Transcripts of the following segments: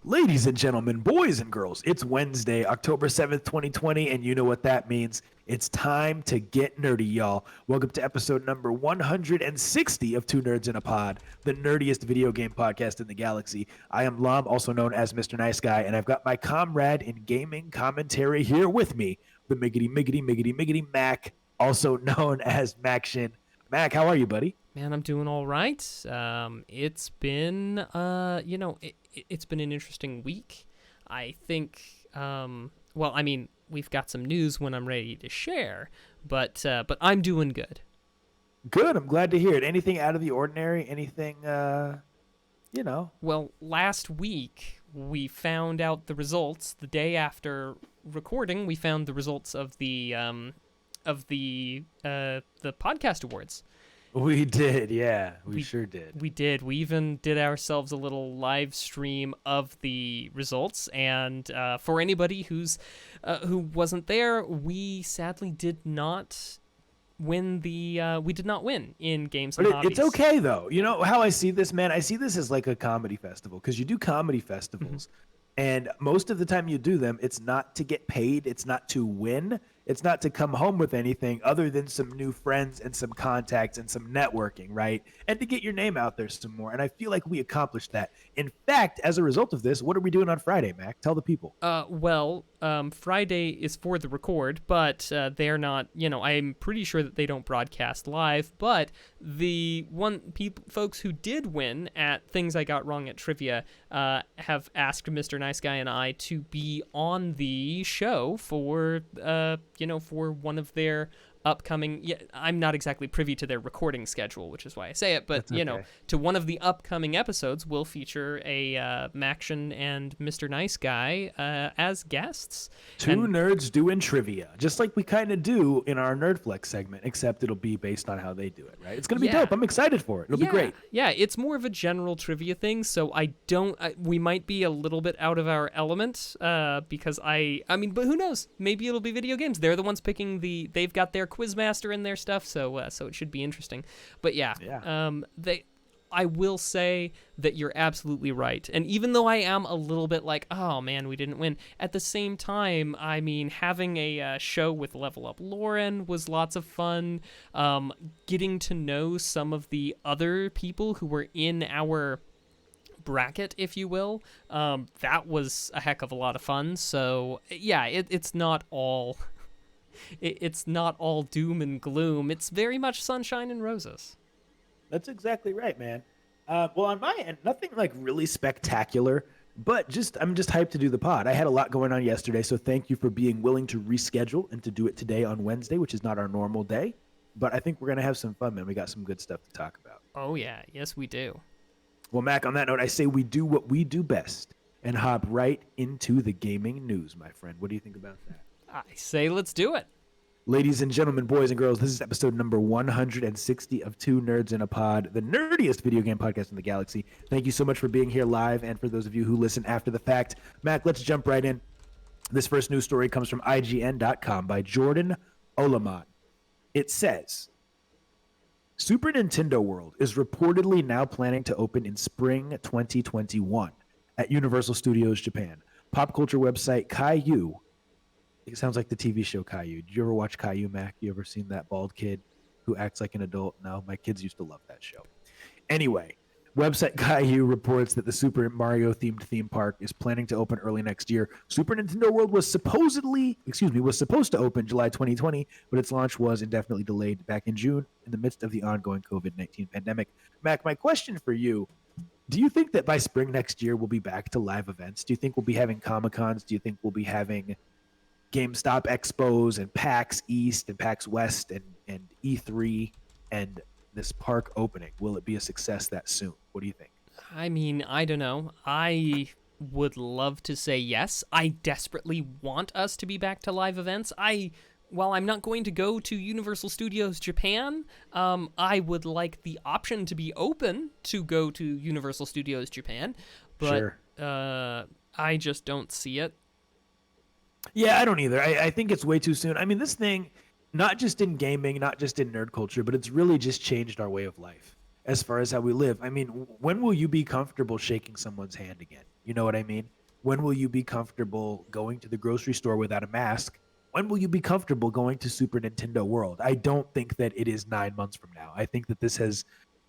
Ladies and gentlemen, boys and girls, it's Wednesday, October 7th, 2020, and you know what that means. It's time to get nerdy, y'all. Welcome to episode number 160 of Two Nerds in a Pod, the nerdiest video game podcast in the galaxy. I am Lam, also known as Mr. Nice Guy, and I've got my comrade in gaming commentary here with me, the miggity Mac, also known as Maction. Mac, how are you, buddy? Man, I'm doing all right. It's been, it's been an interesting week. I think, we've got some news when I'm ready to share, but I'm doing good. Good. I'm glad to hear it. Anything out of the ordinary? Anything, Well, last week we found out the results. The day after recording, we found the results of the podcast awards. We did, yeah. We sure did. We did. We even did ourselves a little live stream of the results, and for anybody who wasn't there, we sadly did not win we did not win in games and hobbies. It's okay though. You know how I see this, man? I see this as like a comedy festival, because you do comedy festivals, and most of the time you do them, it's not to get paid, it's not to win. It's not to come home with anything other than some new friends and some contacts and some networking, right? And to get your name out there some more. And I feel like we accomplished that. In fact, as a result of this, what are we doing on Friday, Mac? Tell the people. Friday is for the record, but they're not, I'm pretty sure that they don't broadcast live, but the folks who did win at Things I Got Wrong at Trivia have asked Mr. Nice Guy and I to be on the show for one of their upcoming, I'm not exactly privy to their recording schedule, which is why I say it, but, to one of the upcoming episodes, we'll feature a Maction and Mr. Nice Guy as guests. Two nerds doing trivia, just like we kind of do in our Nerdflex segment, except it'll be based on how they do it, right? It's going to be dope. I'm excited for it. It'll be great. Yeah, it's more of a general trivia thing, so we might be a little bit out of our element because but who knows? Maybe it'll be video games. They're the ones picking they've got their Quizmaster in their stuff, so it should be interesting. But I will say that you're absolutely right. And even though I am a little bit like, oh man, we didn't win, at the same time, I mean, having a show with Level Up Lauren was lots of fun. Getting to know some of the other people who were in our bracket, if you will, that was a heck of a lot of fun. So yeah, it's not all... It's not all doom and gloom. It's very much sunshine and roses. That's exactly right, man. Well, on my end, nothing like really spectacular, but I'm just hyped to do the pod. I had a lot going on yesterday, so thank you for being willing to reschedule and to do it today on Wednesday, which is not our normal day. But I think we're going to have some fun, man. We got some good stuff to talk about. Oh, yeah. Yes, we do. Well, Mac, on that note, I say we do what we do best and hop right into the gaming news, my friend. What do you think about that? I say let's do it. Ladies and gentlemen, boys and girls, this is episode number 160 of Two Nerds in a Pod, the nerdiest video game podcast in the galaxy. Thank you so much for being here live, and for those of you who listen after the fact. Mac, let's jump right in. This first news story comes from IGN.com by Jordan Olamot. It says, Super Nintendo World is reportedly now planning to open in spring 2021 at Universal Studios Japan. Pop culture website Caillou. It sounds like the TV show Caillou. Did you ever watch Caillou, Mac? You ever seen that bald kid who acts like an adult? No, my kids used to love that show. Anyway, website Caillou reports that the Super Mario-themed theme park is planning to open early next year. Super Nintendo World was supposed to open July 2020, but its launch was indefinitely delayed back in June in the midst of the ongoing COVID-19 pandemic. Mac, my question for you, do you think that by spring next year we'll be back to live events? Do you think we'll be having Comic-Cons? Do you think we'll be having GameStop Expos and PAX East and PAX West and E3 and this park opening? Will it be a success that soon? What do you think? I mean, I don't know. I would love to say yes. I desperately want us to be back to live events. While I'm not going to go to Universal Studios Japan, I would like the option to be open to go to Universal Studios Japan, but Sure. I just don't see it. Yeah, I don't either. I think it's way too soon. I mean, this thing, not just in gaming, not just in nerd culture, but it's really just changed our way of life as far as how we live. I mean, when will you be comfortable shaking someone's hand again? You know what I mean? When will you be comfortable going to the grocery store without a mask? When will you be comfortable going to Super Nintendo World? I don't think that it is 9 months from now. I think that this has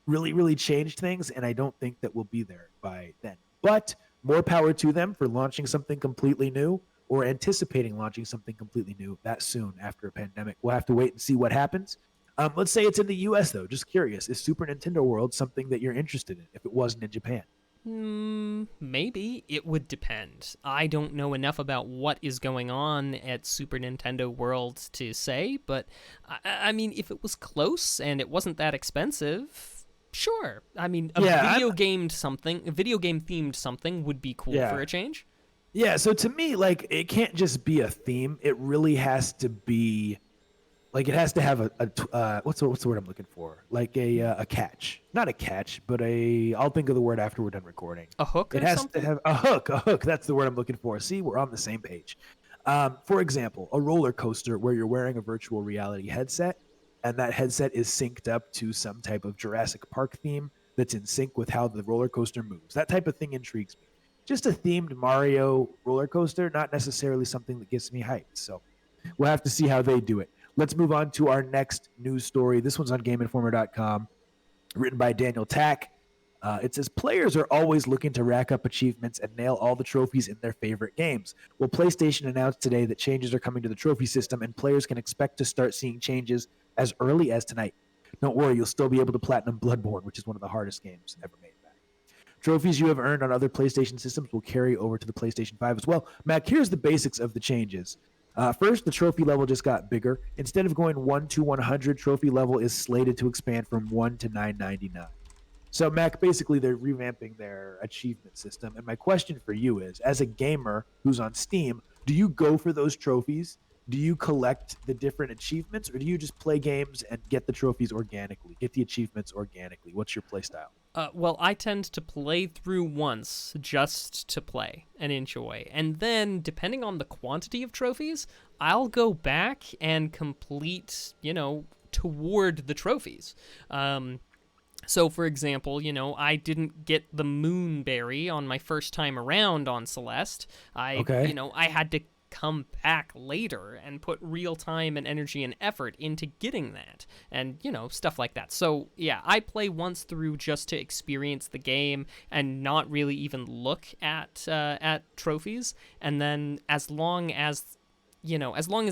really, really changed things, and I don't think that we'll be there by then. But more power to them for launching something completely new or anticipating launching something completely new that soon after a pandemic. We'll have to wait and see what happens. Let's say it's in the US, though. Just curious, is Super Nintendo World something that you're interested in if it wasn't in Japan? Maybe it would depend. I don't know enough about what is going on at Super Nintendo World to say, but I mean, if it was close and it wasn't that expensive, sure. I mean, a video game themed something would be cool for a change. Yeah, so to me, like, it can't just be a theme. It really has to be, like, it has to have what's the word I'm looking for? Like a catch, not a catch, but I'll think of the word after we're done recording. A hook. It has to have a hook. A hook. That's the word I'm looking for. See, we're on the same page. For example, a roller coaster where you're wearing a virtual reality headset, and that headset is synced up to some type of Jurassic Park theme that's in sync with how the roller coaster moves. That type of thing intrigues me. Just a themed Mario roller coaster, not necessarily something that gets me hyped. So we'll have to see how they do it. Let's move on to our next news story. This one's on GameInformer.com, written by Daniel Tack. It says players are always looking to rack up achievements and nail all the trophies in their favorite games. Well, PlayStation announced today that changes are coming to the trophy system, and players can expect to start seeing changes as early as tonight. Don't worry, you'll still be able to platinum Bloodborne, which is one of the hardest games ever made. Trophies you have earned on other PlayStation systems will carry over to the PlayStation 5 as well. Mac, here's the basics of the changes. First, the trophy level just got bigger. Instead of going 1 to 100, trophy level is slated to expand from 1 to 999. So, Mac, basically, they're revamping their achievement system. And my question for you is, as a gamer who's on Steam, do you go for those trophies? Do you collect the different achievements, or do you just play games and get the trophies organically, get the achievements organically? What's your play style? Well, I tend to play through once just to play and enjoy. And then, depending on the quantity of trophies, I'll go back and complete, toward the trophies. So, for example, I didn't get the Moonberry on my first time around on Celeste. I had to come back later and put real time and energy and effort into getting that, and stuff like that. So yeah, I play once through just to experience the game and not really even look at trophies, and then as long as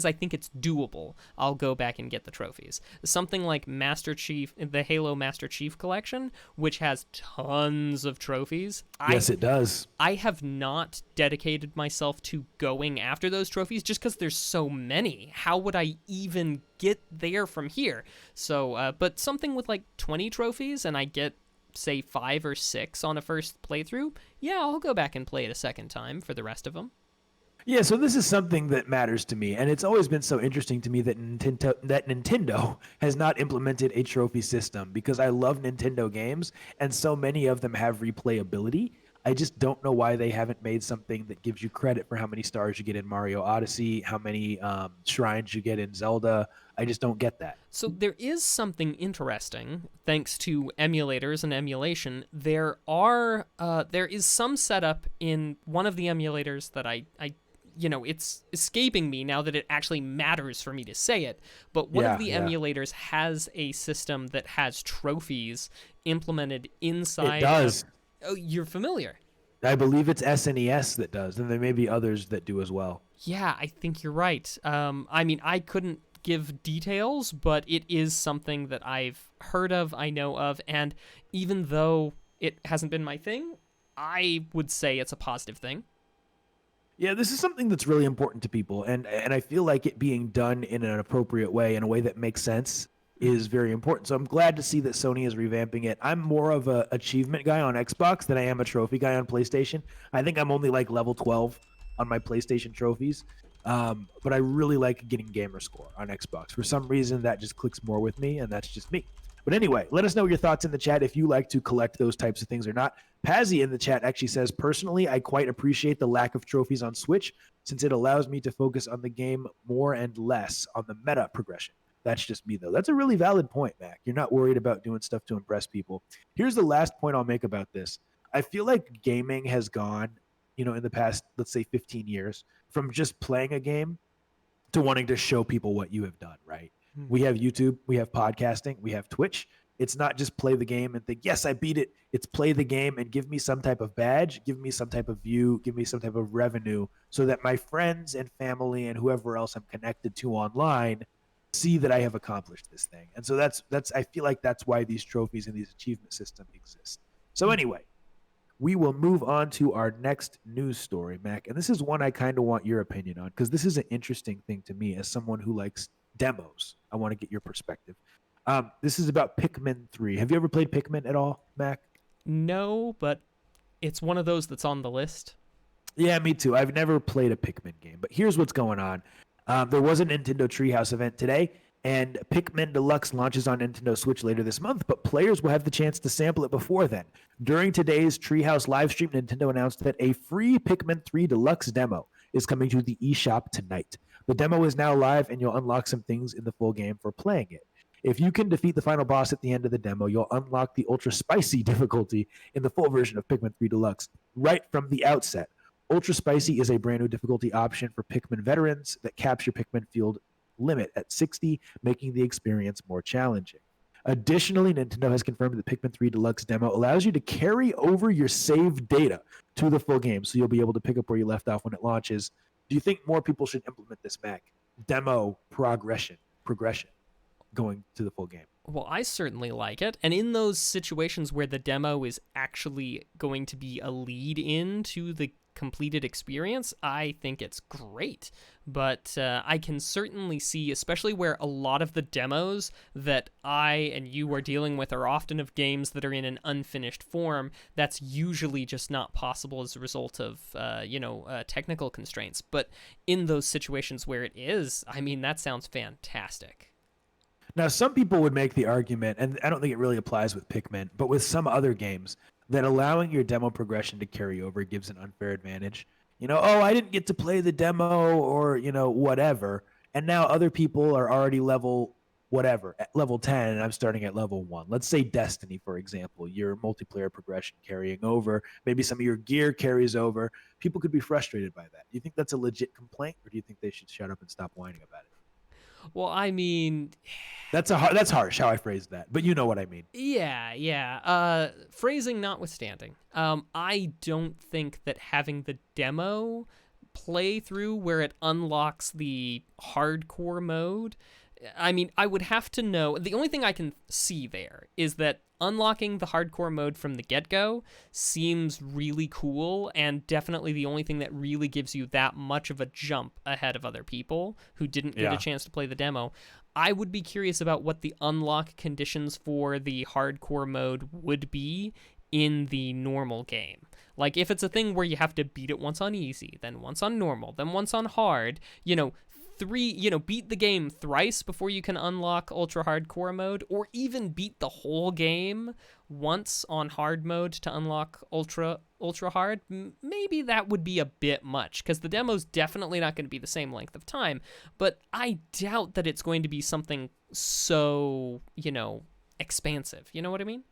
I think it's doable, I'll go back and get the trophies. Something like Master Chief, the Halo Master Chief collection, which has tons of trophies. Yes, it does. I have not dedicated myself to going after those trophies just because there's so many. How would I even get there from here? So, but something with like 20 trophies and I get, say, 5 or 6 on a first playthrough, yeah, I'll go back and play it a second time for the rest of them. Yeah, so this is something that matters to me, and it's always been so interesting to me that Nintendo has not implemented a trophy system, because I love Nintendo games, and so many of them have replayability. I just don't know why they haven't made something that gives you credit for how many stars you get in Mario Odyssey, how many shrines you get in Zelda. I just don't get that. So there is something interesting, thanks to emulators and emulation. There is some setup in one of the emulators that I it's escaping me now that it actually matters for me to say it, but one of the emulators has a system that has trophies implemented inside. It does. Oh, you're familiar? I believe it's SNES that does, and there may be others that do as well. Yeah, I think you're right. I mean, I couldn't give details, but it is something that I've heard of, I know of, and even though it hasn't been my thing, I would say it's a positive thing. Yeah, this is something that's really important to people, and I feel like it being done in an appropriate way, in a way that makes sense, is very important. So I'm glad to see that Sony is revamping it. I'm more of a achievement guy on Xbox than I am a trophy guy on PlayStation. I think I'm only like level 12 on my PlayStation trophies, but I really like getting gamer score on Xbox. For some reason, that just clicks more with me, and that's just me. But anyway, let us know your thoughts in the chat if you like to collect those types of things or not. Pazzy in the chat actually says, personally, I quite appreciate the lack of trophies on Switch, since it allows me to focus on the game more and less on the meta progression. That's just me, though. That's a really valid point, Mac. You're not worried about doing stuff to impress people. Here's the last point I'll make about this. I feel like gaming has gone in the past, let's say 15 years, from just playing a game to wanting to show people what you have done, right? We have YouTube, we have podcasting, we have Twitch. It's not just play the game and think, yes, I beat it. It's play the game and give me some type of badge, give me some type of view, give me some type of revenue so that my friends and family and whoever else I'm connected to online see that I have accomplished this thing. And so that's I feel like that's why these trophies and these achievement systems exist. So anyway, we will move on to our next news story, Mac. And this is one I kind of want your opinion on because this is an interesting thing to me as someone who likes demos. I want to get your perspective. This is about Pikmin 3. Have you ever played Pikmin at all, Mac? No, but it's one of those that's on the list. Yeah, me too. I've never played a Pikmin game, but here's what's going on. There was a Nintendo Treehouse event today, and Pikmin Deluxe launches on Nintendo Switch later this month, but players will have the chance to sample it before then. During today's Treehouse livestream, Nintendo announced that a free Pikmin 3 Deluxe demo is coming to the eShop tonight. The demo is now live, and you'll unlock some things in the full game for playing it. If you can defeat the final boss at the end of the demo, you'll unlock the Ultra Spicy difficulty in the full version of Pikmin 3 Deluxe right from the outset. Ultra Spicy is a brand new difficulty option for Pikmin veterans that caps your Pikmin field limit at 60, making the experience more challenging. Additionally, Nintendo has confirmed that Pikmin 3 Deluxe demo allows you to carry over your saved data to the full game, so you'll be able to pick up where you left off when it launches. Do you think more people should implement this, Mac? Demo progression going to the full game. Well, I certainly like it. And in those situations where the demo is actually going to be a lead in to the completed experience, I think it's great. But I can certainly see, especially where a lot of the demos that I and you are dealing with are often of games that are in an unfinished form, that's usually just not possible as a result of, technical constraints. But in those situations where it is, I mean, that sounds fantastic. Now, some people would make the argument, and I don't think it really applies with Pikmin, but with some other games, that allowing your demo progression to carry over gives an unfair advantage. I didn't get to play the demo or, whatever. And now other people are already level 10, and I'm starting at level 1. Let's say Destiny, for example, your multiplayer progression carrying over. Maybe some of your gear carries over. People could be frustrated by that. Do you think that's a legit complaint, or do you think they should shut up and stop whining about it? Well, I mean, that's harsh how I phrased that, but you know what I mean. Yeah. Phrasing notwithstanding, I don't think that having the demo play through where it unlocks the hardcore mode, I mean, I would have to know. The only thing I can see there is that unlocking the hardcore mode from the get-go seems really cool, and definitely the only thing that really gives you that much of a jump ahead of other people who didn't get a chance to play the demo. I would be curious about what the unlock conditions for the hardcore mode would be in the normal game. Like, if it's a thing where you have to beat it once on easy, then once on normal, then once on hard, beat the game thrice before you can unlock ultra hardcore mode, or even beat the whole game once on hard mode to unlock ultra hard. Maybe that would be a bit much, because the demo's definitely not going to be the same length of time, but I doubt that it's going to be something so, expansive. You know what I mean?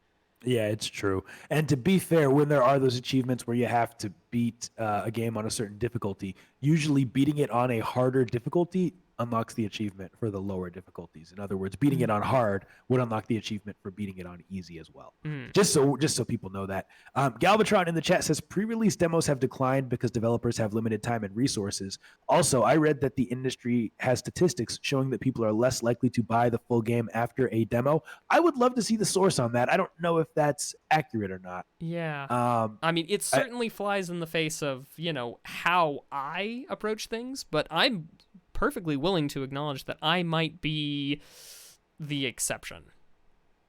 Yeah, it's true. And to be fair, when there are those achievements where you have to beat a game on a certain difficulty, usually beating it on a harder difficulty unlocks the achievement for the lower difficulties. In other words, beating it on hard would unlock the achievement for beating it on easy as well. Just so people know that. Galvatron in the chat says pre-release demos have declined because developers have limited time and resources. Also, I read that the industry has statistics showing that people are less likely to buy the full game after a demo. I would love to see the source on that. I don't know if that's accurate or not. Yeah. I mean, it certainly flies in the face of, how I approach things, but I'm perfectly willing to acknowledge that I might be the exception.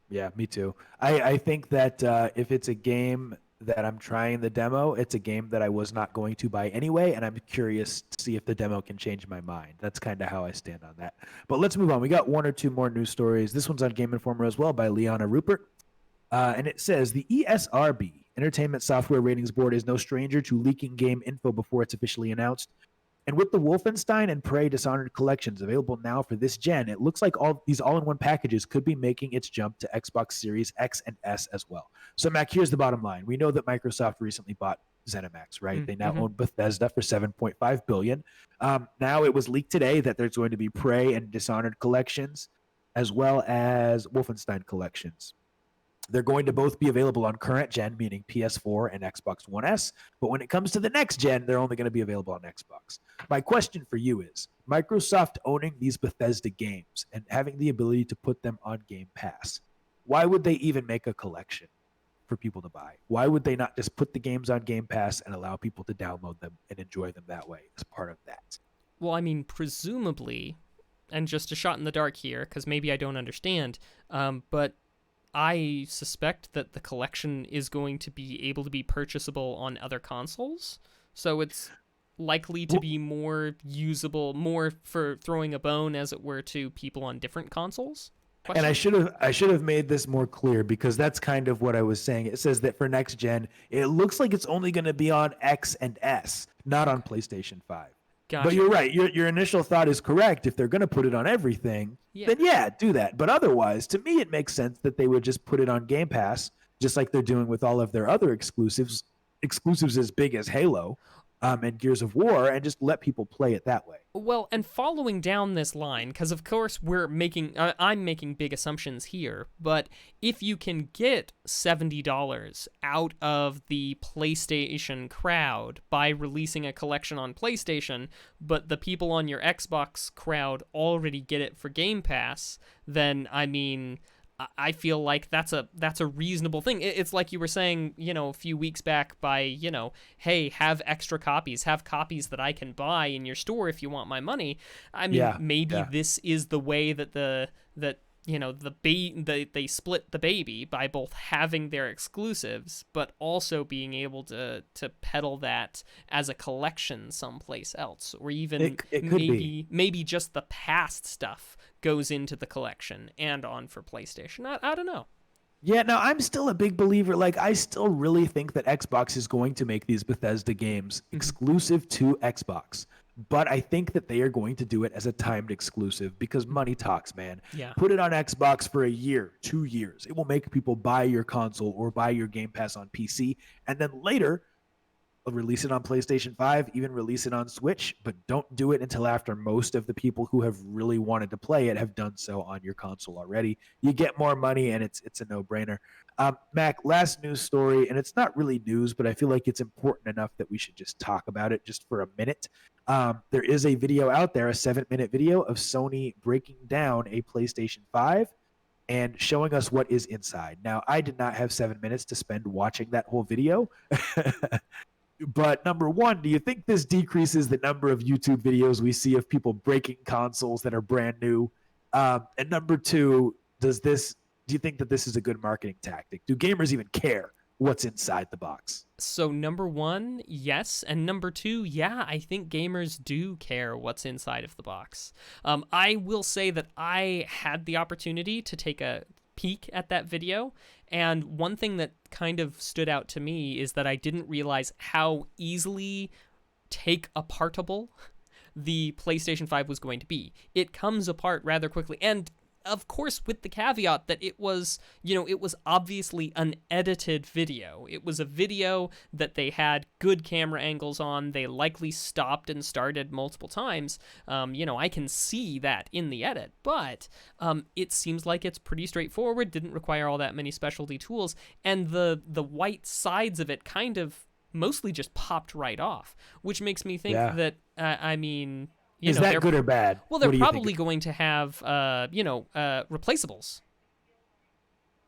Yeah, me too. I think that if it's a game that I'm trying the demo, it's a game that I was not going to buy anyway, and I'm curious to see if the demo can change my mind. That's kind of how I stand on that. But let's move on. We got one or two more news stories. This one's on Game Informer as well by Liana Rupert. And it says, the ESRB, Entertainment Software Ratings Board, is no stranger to leaking game info before it's officially announced. And with the Wolfenstein and Prey Dishonored collections available now for this gen, it looks like all these all-in-one packages could be making its jump to Xbox Series X and S as well. So, Mac, here's the bottom line. We know that Microsoft recently bought ZeniMax, right? They now Mm-hmm. own Bethesda for 7.5 billion. Now it was leaked today that there's going to be Prey and Dishonored collections, as well as Wolfenstein collections. They're going to both be available on current gen, meaning PS4 and Xbox One S. But when it comes to the next gen, they're only going to be available on Xbox. My question for you is Microsoft owning these Bethesda games and having the ability to put them on Game Pass, why would they even make a collection for people to buy? Why would they not just put the games on Game Pass and allow people to download them and enjoy them that way as part of that? Well, I mean, presumably, and just a shot in the dark here, because maybe I don't understand, but I suspect that the collection is going to be able to be purchasable on other consoles. So it's likely to be more usable, more for throwing a bone, as it were, to people on different consoles. And I Question? should have made this more clear because that's kind of what I was saying. It says that for next gen, it looks like it's only going to be on X and S, not on Okay. PlayStation 5. But Gotcha. you're right. Your initial thought is correct. If they're going to put it on everything, Yeah. then yeah, do that. But otherwise, to me, it makes sense that they would just put it on Game Pass, just like they're doing with all of their other exclusives as big as Halo, and Gears of War, and just let people play it that way. Well, and following down this line, because of course I'm making big assumptions here, but if you can get $70 out of the PlayStation crowd by releasing a collection on PlayStation, but the people on your Xbox crowd already get it for Game Pass, then I mean, I feel like that's a reasonable thing. It's like you were saying, a few weeks back by, hey, have extra copies, have copies that I can buy in your store if you want my money. I mean, Yeah, maybe yeah. this is the way that they split the baby by both having their exclusives, but also being able to peddle that as a collection someplace else, or even It could be. maybe just the past stuff goes into the collection and on for PlayStation. I don't know. Yeah, no, I'm still a big believer. Like, I still really think that Xbox is going to make these Bethesda games Mhm. exclusive to Xbox. But I think that they are going to do it as a timed exclusive because Mhm. money talks, man. Yeah. Put it on Xbox for a year, 2 years. It will make people buy your console or buy your Game Pass on PC. And then later, release it on PlayStation 5, even release it on Switch, but don't do it until after most of the people who have really wanted to play it have done so on your console already. You get more money and it's a no-brainer. Mac, last news story, and it's not really news, but I feel like it's important enough that we should just talk about it just for a minute. There is a video out there, a 7-minute video of Sony breaking down a PlayStation 5 and showing us what is inside. Now, I did not have 7 minutes to spend watching that whole video. But number one, do you think this decreases the number of YouTube videos we see of people breaking consoles that are brand new? And number two, do you think that this is a good marketing tactic? Do gamers even care what's inside the box? So number one, yes, and number two, yeah, I think gamers do care what's inside of the box. I will say that I had the opportunity to take a peek at that video, and one thing that kind of stood out to me is that I didn't realize how easily take apartable the PlayStation 5 was going to be. It comes apart rather quickly, and of course with the caveat that it was obviously an edited video. It was a video that they had good camera angles on. They likely stopped and started multiple times. I can see that in the edit, but it seems like it's pretty straightforward, didn't require all that many specialty tools, and the white sides of it kind of mostly just popped right off, which makes me think Yeah. that I mean, Is that good or bad? well, they're What do you think? probably going to have, replaceables.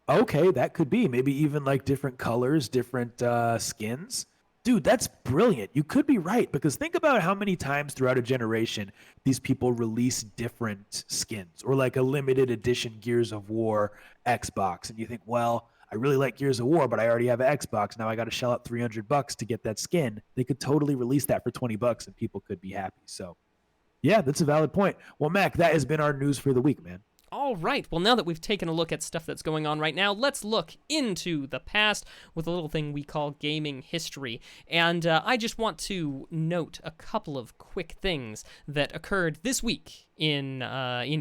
Okay, that could be. Maybe even like different colors, different skins. Dude, that's brilliant. You could be right because think about how many times throughout a generation these people release different skins or like a limited edition Gears of War Xbox. And you think, well, I really like Gears of War, but I already have an Xbox. Now I got to shell out $300 to get that skin. They could totally release that for $20 and people could be happy. So, yeah, that's a valid point. Well, Mac, that has been our news for the week, man. All right, well, now that we've taken a look at stuff that's going on right now, let's look into the past with a little thing we call gaming history. And I just want to note a couple of quick things that occurred this week in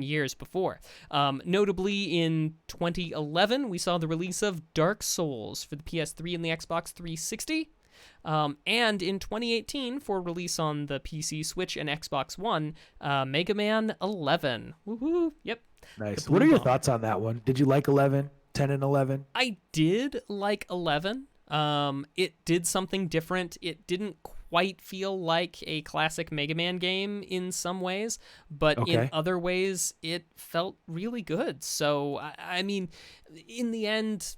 years before. Notably, in 2011, we saw the release of Dark Souls for the PS3 and the Xbox 360. And in 2018, for release on the PC, Switch, and Xbox One, Mega Man 11. Woohoo! Yep. Nice. The What are Blue your Bomb. thoughts on that one? Did you like 11, 10, and 11? I did like 11. It did something different. It didn't quite feel like a classic Mega Man game in some ways, but in Okay. other ways, it felt really good. So, I mean, in the end,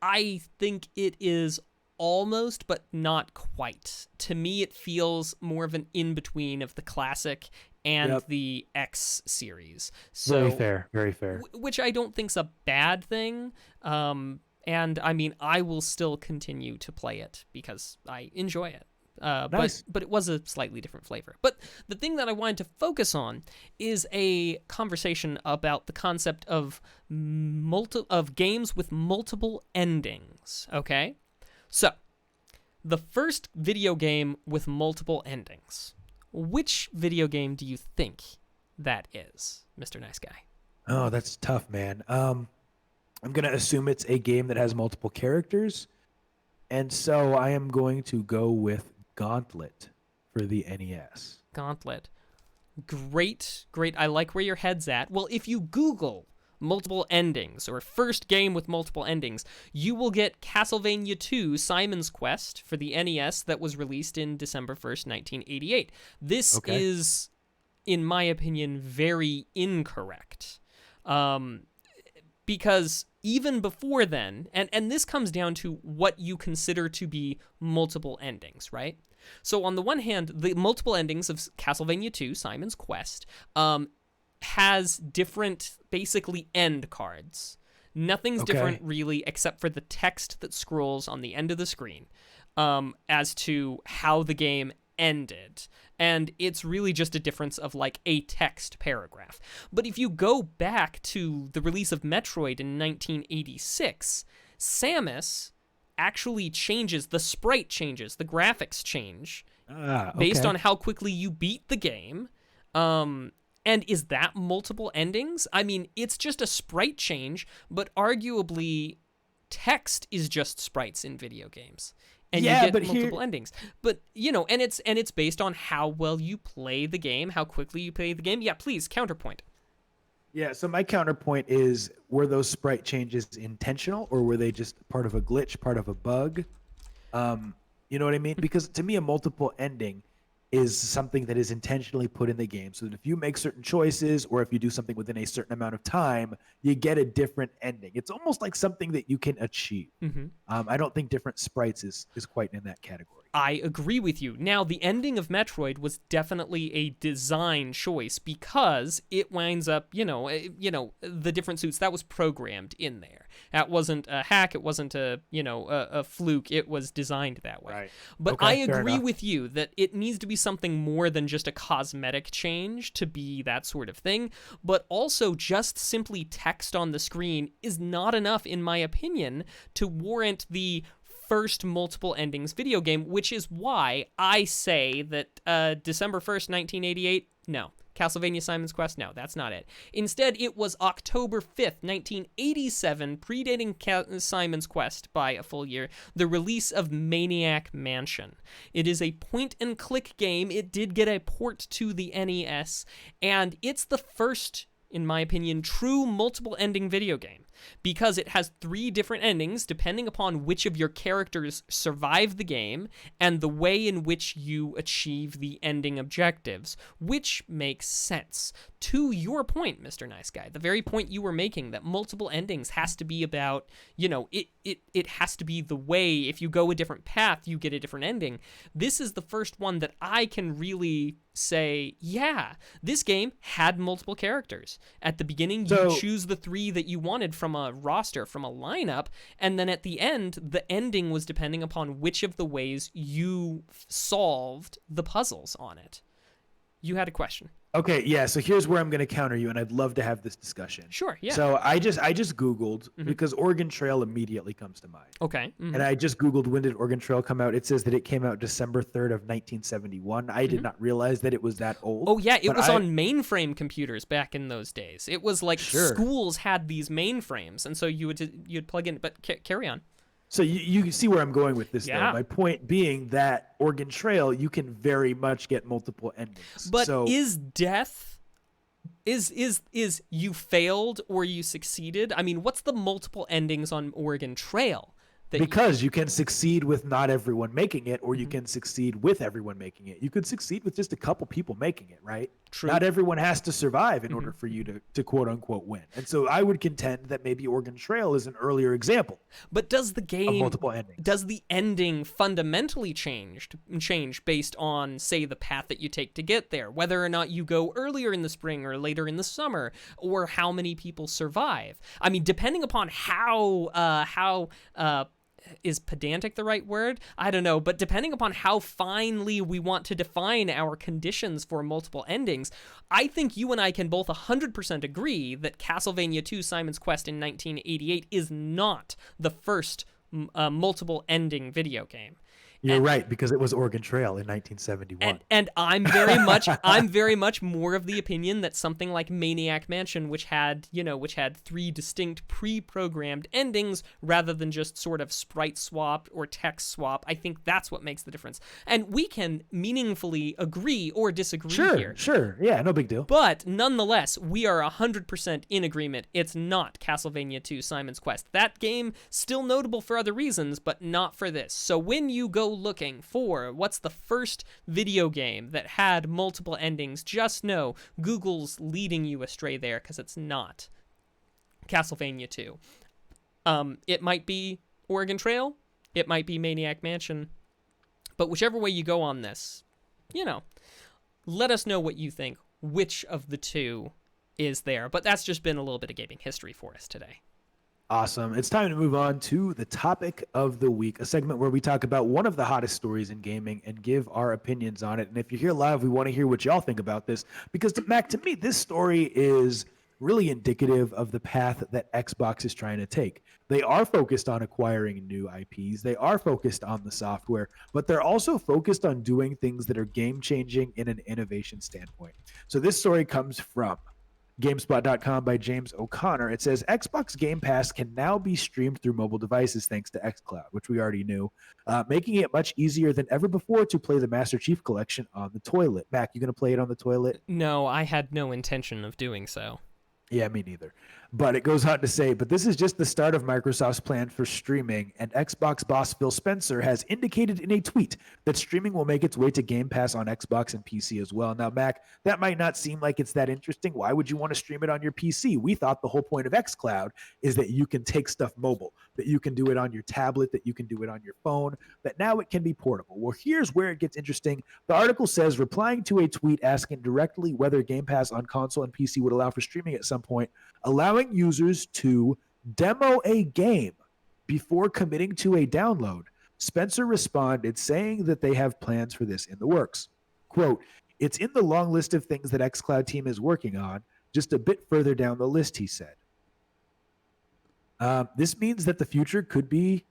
I think it is almost, but not quite. To me, it feels more of an in-between of the classic and Yep. the X series. So, Very fair. Very fair. which I don't think's a bad thing. And I mean, I will still continue to play it because I enjoy it. Nice. But it was a slightly different flavor. But the thing that I wanted to focus on is a conversation about the concept of of games with multiple endings. Okay, so the first video game with multiple endings. Which video game do you think that is, Mr. Nice Guy? Oh, that's tough, man. I'm gonna assume it's a game that has multiple characters, and so I am going to go with Gauntlet for the NES. Gauntlet. Great. I like where your head's at. Well, if you Google multiple endings or first game with multiple endings, you will get Castlevania 2 Simon's Quest for the NES that was released in December 1st, 1988. This is, in my opinion, very incorrect. Because even before then, and this comes down to what you consider to be multiple endings, right? So on the one hand, the multiple endings of Castlevania 2, Simon's Quest, has different, basically, end cards. Nothing's different, really, except for the text that scrolls on the end of the screen as to how the game ended. And it's really just a difference of like a text paragraph. But if you go back to the release of Metroid in 1986, Samus actually changes, the sprite changes, the graphics change based on how quickly you beat the game. And is that multiple endings? I mean, it's just a sprite change, but arguably text is just sprites in video games. And you get multiple endings. But, you know, and it's based on how well you play the game, how quickly you play the game. Yeah, please, counterpoint. Yeah, so my counterpoint is, were those sprite changes intentional, or were they just part of a glitch, part of a bug? You know what I mean? Because to me, a multiple ending is something that is intentionally put in the game so that if you make certain choices or if you do something within a certain amount of time, you get a different ending. It's almost like something that you can achieve. I don't think different sprites is quite in that category. I agree with you. Now, the ending of Metroid was definitely a design choice because it winds up, the different suits that was programmed in there. That wasn't a hack. It wasn't a fluke. It was designed that way. Right. But Okay, I fair agree enough. with you that it needs to be something more than just a cosmetic change to be that sort of thing. But also, just simply text on the screen is not enough, in my opinion, to warrant the first multiple endings video game, which is why I say that December 1st, 1988, no. Castlevania Simon's Quest, no, that's not it. Instead, it was October 5th, 1987, predating Simon's Quest by a full year, the release of Maniac Mansion. It is a point-and-click game. It did get a port to the NES, and it's the first, in my opinion, true multiple ending video game, because it has 3 different endings depending upon which of your characters survive the game and the way in which you achieve the ending objectives, which makes sense. To your point, Mr. Nice Guy, the very point you were making, that multiple endings has to be about, it has to be the way, if you go a different path, you get a different ending. This is the first one that I can really say, yeah, this game had multiple characters. At the beginning, you choose the 3 that you wanted from a roster, from a lineup, and then at the end, the ending was depending upon which of the ways you solved the puzzles on it. You had a question. Okay, yeah, so here's where I'm going to counter you, and I'd love to have this discussion. Sure, yeah. So I just Googled, because Oregon Trail immediately comes to mind. Okay. And I just Googled, when did Oregon Trail come out? It says that it came out December 3rd of 1971. I did not realize that it was that old. Oh, yeah, it was on mainframe computers back in those days. It was like Sure. schools had these mainframes, and so you'd plug in, but carry on. So you see where I'm going with this, Yeah. though. My point being that Oregon Trail, you can very much get multiple endings. But So is death is you failed or you succeeded? I mean, what's the multiple endings on Oregon Trail? because you can succeed with not everyone making it, or you can succeed with everyone making it. You could succeed with just a couple people making it, right? True. Not everyone has to survive in order for you to quote unquote win. And so I would contend that maybe Oregon Trail is an earlier example But does the of game multiple endings. does the ending fundamentally change based on, say, the path that you take to get there, whether or not you go earlier in the spring or later in the summer, or how many people survive? I mean, depending upon how is pedantic the right word? I don't know, but depending upon how finely we want to define our conditions for multiple endings, I think you and I can both 100% agree that Castlevania II Simon's Quest in 1988 is not the first multiple ending video game. You're right, because it was Oregon Trail in 1971. And I'm very much more of the opinion that something like Maniac Mansion, which had 3 distinct pre-programmed endings rather than just sort of sprite swap or text swap, I think that's what makes the difference. And we can meaningfully agree or disagree here. Sure. Yeah, no big deal. But nonetheless, we are 100% in agreement. It's not Castlevania II Simon's Quest. That game, still notable for other reasons, but not for this. So when you go looking for what's the first video game that had multiple endings, just know Google's leading you astray there, because it's not Castlevania 2. It might be Oregon Trail, it might be Maniac Mansion, but whichever way you go on this, let us know what you think, which of the two is there. But that's just been a little bit of gaming history for us today. Awesome. It's time to move on to the topic of the week, a segment where we talk about one of the hottest stories in gaming and give our opinions on it. And if you're here live, we want to hear what y'all think about this, because Mac, to me, this story is really indicative of the path that Xbox is trying to take. They are focused on acquiring new IPs. They are focused on the software, but they're also focused on doing things that are game-changing in an innovation standpoint. So this story comes from GameSpot.com by James O'Connor. It says Xbox Game Pass can now be streamed through mobile devices thanks to xCloud, which we already knew, making it much easier than ever before to play the Master Chief Collection on the toilet. Mac, you going to play it on the toilet? No, I had no intention of doing so. Yeah, me neither. But it goes on to say, but this is just the start of Microsoft's plan for streaming, and Xbox boss Phil Spencer has indicated in a tweet that streaming will make its way to Game Pass on Xbox and PC as well. Now, Mac, that might not seem like it's that interesting. Why would you want to stream it on your PC? We thought the whole point of xCloud is that you can take stuff mobile, that you can do it on your tablet, that you can do it on your phone, that now it can be portable. Well, here's where it gets interesting. The article says, replying to a tweet asking directly whether Game Pass on console and PC would allow for streaming at some point, allowing users to demo a game before committing to a download, Spencer responded saying that they have plans for this in the works. Quote, it's in the long list of things that xCloud team is working on, just a bit further down the list, he said. This means that the future could be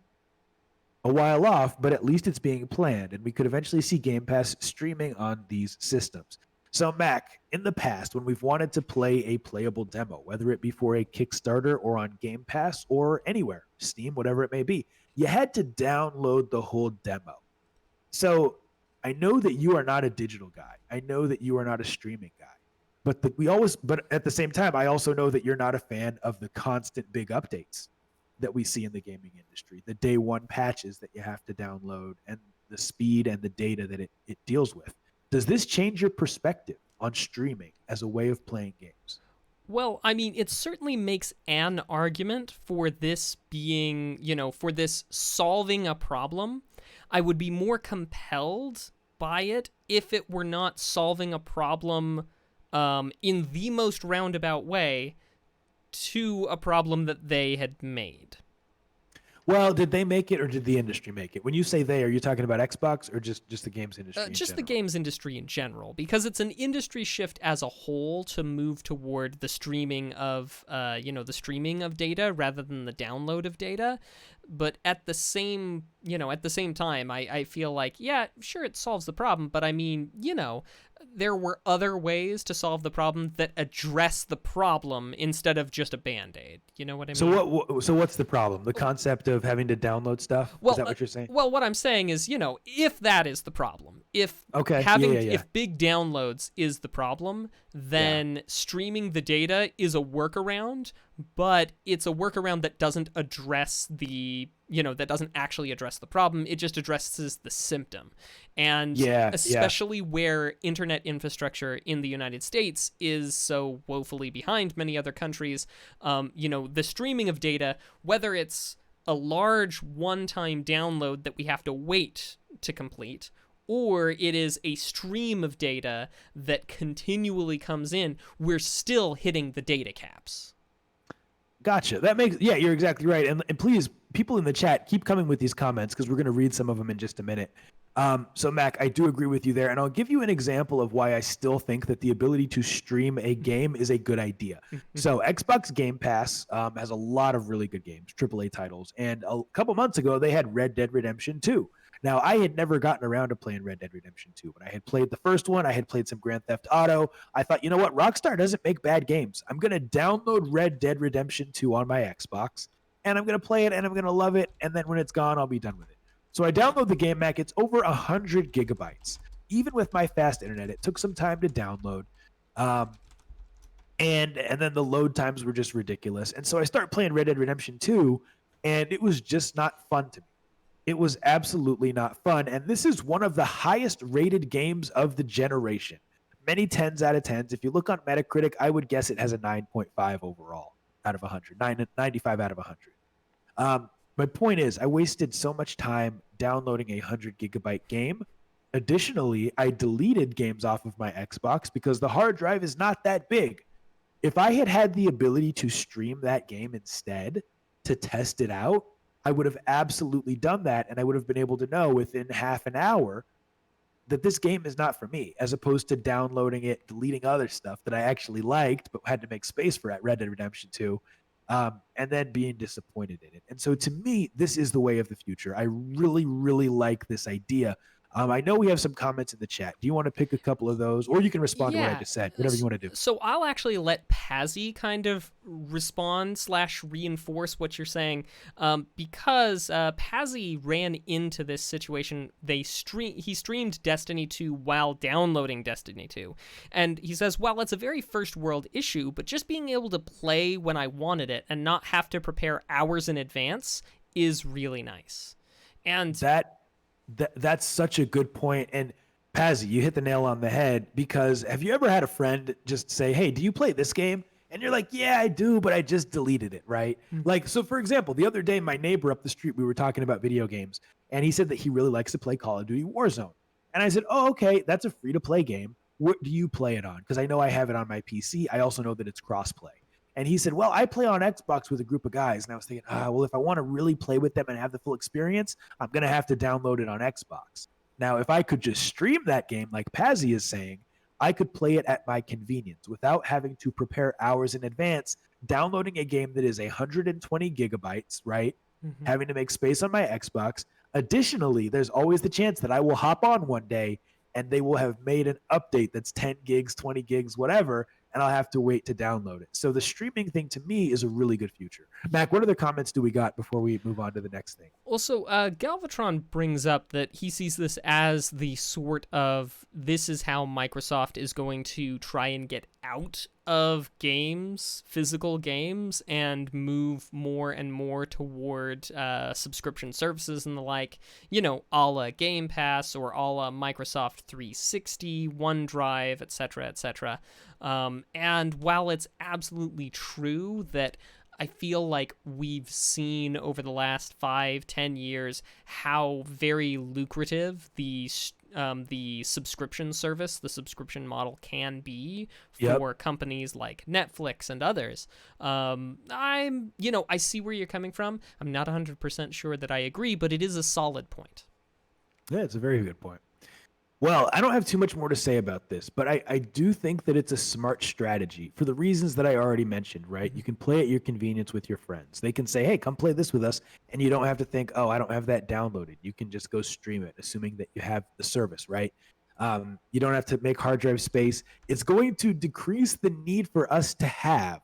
a while off, but at least it's being planned, and we could eventually see Game Pass streaming on these systems. So, Mac, in the past, when we've wanted to play a playable demo, whether it be for a Kickstarter or on Game Pass or anywhere, Steam, whatever it may be, you had to download the whole demo. So I know that you are not a digital guy. I know that you are not a streaming guy. But at the same time, I also know that you're not a fan of the constant big updates that we see in the gaming industry, the day one patches that you have to download, and the speed and the data that it deals with. Does this change your perspective on streaming as a way of playing games? Well, I mean, it certainly makes an argument for this being, for this solving a problem. I would be more compelled by it if it were not solving a problem in the most roundabout way to a problem that they had made. Well, did they make it or did the industry make it? When you say they, are you talking about Xbox or just the games industry in just general? the games industry in general, because it's an industry shift as a whole to move toward the streaming of, the streaming of data rather than the download of data. but at the same time, I feel like, yeah, sure, it solves the problem, but I mean, there were other ways to solve the problem that address the problem instead of just a Band-Aid. You know what I mean? So what's the problem? The concept of having to download stuff? Well, Is that what you're saying? Well, what I'm saying is, if that is the problem, if Okay. if big downloads is the problem, then streaming the data is a workaround, but it's a workaround that doesn't address that doesn't actually address the problem. It just addresses the symptom. And especially where internet infrastructure in the United States is so woefully behind many other countries, the streaming of data, whether it's a large one-time download that we have to wait to complete, or it is a stream of data that continually comes in, we're still hitting the data caps. Gotcha. You're exactly right. And please, people in the chat, keep coming with these comments because we're going to read some of them in just a minute. So Mac, I do agree with you there. And I'll give you an example of why I still think that the ability to stream a game is a good idea. So Xbox Game Pass has a lot of really good games, AAA titles. And a couple months ago, they had Red Dead Redemption 2. Now, I had never gotten around to playing Red Dead Redemption 2, but I had played the first one. I had played some Grand Theft Auto. I thought, you know what? Rockstar doesn't make bad games. I'm going to download Red Dead Redemption 2 on my Xbox, and I'm going to play it, and I'm going to love it, and then when it's gone, I'll be done with it. So I download the game, Mac. It's over 100 gigabytes. Even with my fast internet, it took some time to download. And then the load times were just ridiculous. And so I start playing Red Dead Redemption 2, and it was just not fun to me. It was absolutely not fun. And this is one of the highest rated games of the generation. Many 10s out of 10s. If you look on Metacritic, I would guess it has a 9.5 overall out of 100, 95 out of 100. My point is, I wasted so much time downloading a 100 gigabyte game. Additionally, I deleted games off of my Xbox because the hard drive is not that big. If I had had the ability to stream that game instead to test it out, I would have absolutely done that, and I would have been able to know within half an hour that this game is not for me, as opposed to downloading it, deleting other stuff that I actually liked but had to make space for at Red Dead Redemption 2, and then being disappointed in it. And so to me, this is the way of the future. I really, really like this idea. I know we have some comments in the chat. Do you want to pick a couple of those? Or you can respond to what I just said, whatever you want to do. So I'll actually let Pazzy kind of respond / reinforce what you're saying, because Pazzy ran into this situation. He streamed Destiny 2 while downloading Destiny 2. And he says, well, it's a very first world issue, but just being able to play when I wanted it and not have to prepare hours in advance is really nice. And that's such a good point. And Pazzy, you hit the nail on the head, because have you ever had a friend just say, hey, do you play this game? And you're like, yeah, I do, but I just deleted it, right? Mm-hmm. Like, so for example, the other day, my neighbor up the street, we were talking about video games, and he said that he really likes to play Call of Duty Warzone. And I said, oh, okay, that's a free-to-play game. What do you play it on? Because I know I have it on my PC. I also know that it's cross-play. And he said, well, I play on Xbox with a group of guys. And I was thinking, well, if I want to really play with them and have the full experience, I'm going to have to download it on Xbox. Now, if I could just stream that game like Pazzy is saying, I could play it at my convenience without having to prepare hours in advance, downloading a game that is 120 gigabytes, right? Mm-hmm. Having to make space on my Xbox. Additionally, there's always the chance that I will hop on one day and they will have made an update that's 10 gigs, 20 gigs, whatever, and I'll have to wait to download it. So the streaming thing to me is a really good future. Mac, what other comments do we got before we move on to the next thing? Also, Galvatron brings up that he sees this as the sort of, this is how Microsoft is going to try and get out of games, physical games, and move more and more toward subscription services and the like, a la Game Pass or a la Microsoft 360, OneDrive, etc., etc. And while it's absolutely true that I feel like we've seen over the last 5-10 years how very lucrative the subscription service, the subscription model can be for companies like Netflix and others. I see where you're coming from. I'm not 100% sure that I agree, but it is a solid point. Yeah, it's a very good point. Well, I don't have too much more to say about this, but I do think that it's a smart strategy for the reasons that I already mentioned, right? You can play at your convenience with your friends. They can say, hey, come play this with us. And you don't have to think, oh, I don't have that downloaded. You can just go stream it, assuming that you have the service, right? You don't have to make hard drive space. It's going to decrease the need for us to have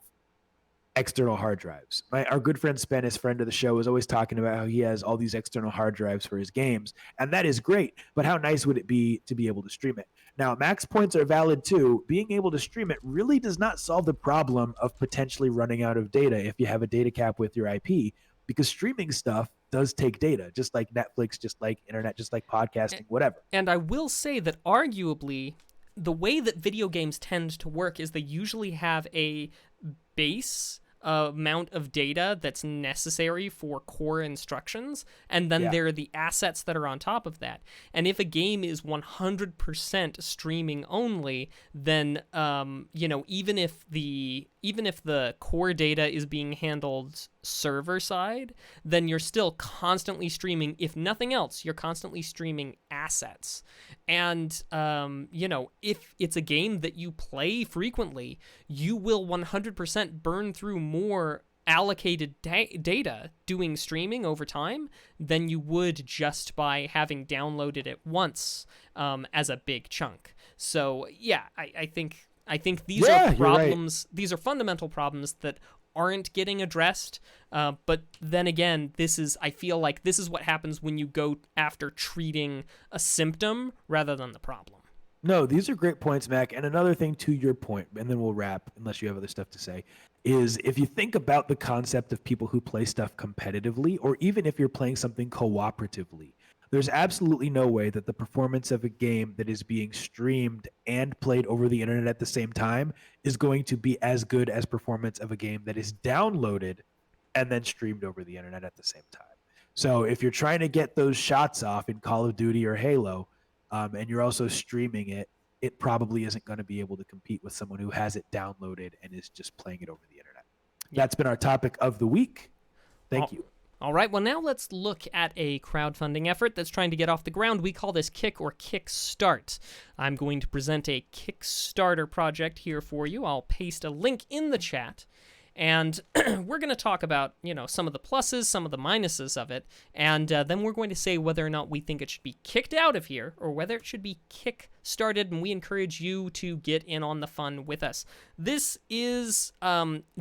external hard drives. Our good friend Spen, his friend of the show, is always talking about how he has all these external hard drives for his games, and that is great. But how nice would it be to be able to stream it? Now, Mac's points are valid too. Being able to stream it really does not solve the problem of potentially running out of data if you have a data cap with your IP, because streaming stuff does take data, just like Netflix, just like internet, just like podcasting, whatever. And I will say that arguably, the way that video games tend to work is they usually have a base amount of data that's necessary for core instructions, and then there are the assets that are on top of that. And if a game is 100% streaming only, then even if the core data is being handled server side, then you're still constantly streaming. If nothing else, you're constantly streaming assets. And if it's a game that you play frequently, you will 100% burn through more allocated data doing streaming over time than you would just by having downloaded it once as a big chunk. So yeah, I think these are problems. Right. These are fundamental problems that aren't getting addressed. But then again, I feel like this is what happens when you go after treating a symptom rather than the problem. No, these are great points, Mac. And another thing to your point, and then we'll wrap, unless you have other stuff to say, is if you think about the concept of people who play stuff competitively, or even if you're playing something cooperatively, there's absolutely no way that the performance of a game that is being streamed and played over the internet at the same time is going to be as good as performance of a game that is downloaded and then streamed over the internet at the same time. So if you're trying to get those shots off in Call of Duty or Halo, and you're also streaming it, it probably isn't going to be able to compete with someone who has it downloaded and is just playing it over the internet. Yep. That's been our topic of the week. Thank you. All right, well, now let's look at a crowdfunding effort that's trying to get off the ground. We call this Kick or Kickstart. I'm going to present a Kickstarter project here for you. I'll paste a link in the chat. And we're going to talk about, some of the pluses, some of the minuses of it, and then we're going to say whether or not we think it should be kicked out of here or whether it should be kick-started, and we encourage you to get in on the fun with us. This is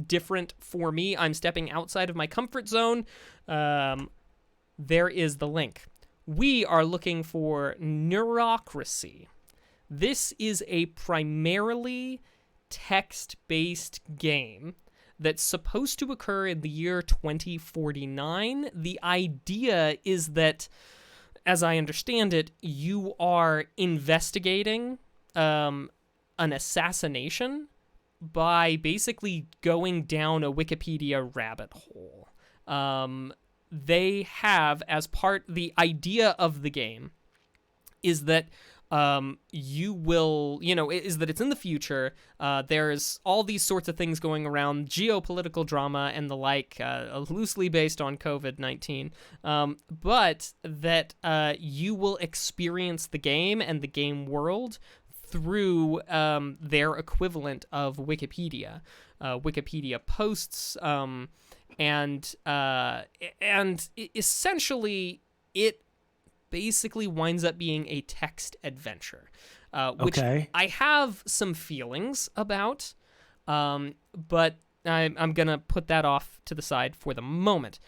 different for me. I'm stepping outside of my comfort zone. There is the link. We are looking for Neurocracy. This is a primarily text-based game that's supposed to occur in the year 2049. The idea is that, as I understand it, you are investigating an assassination by basically going down a Wikipedia rabbit hole. They have, as part, the idea of the game is that you will, is that it's in the future. There's all these sorts of things going around, geopolitical drama and the like, loosely based on COVID-19. But that you will experience the game and the game world through their equivalent of Wikipedia. Wikipedia posts, and essentially it basically winds up being a text adventure, which I have some feelings about, but I'm going to put that off to the side for the moment.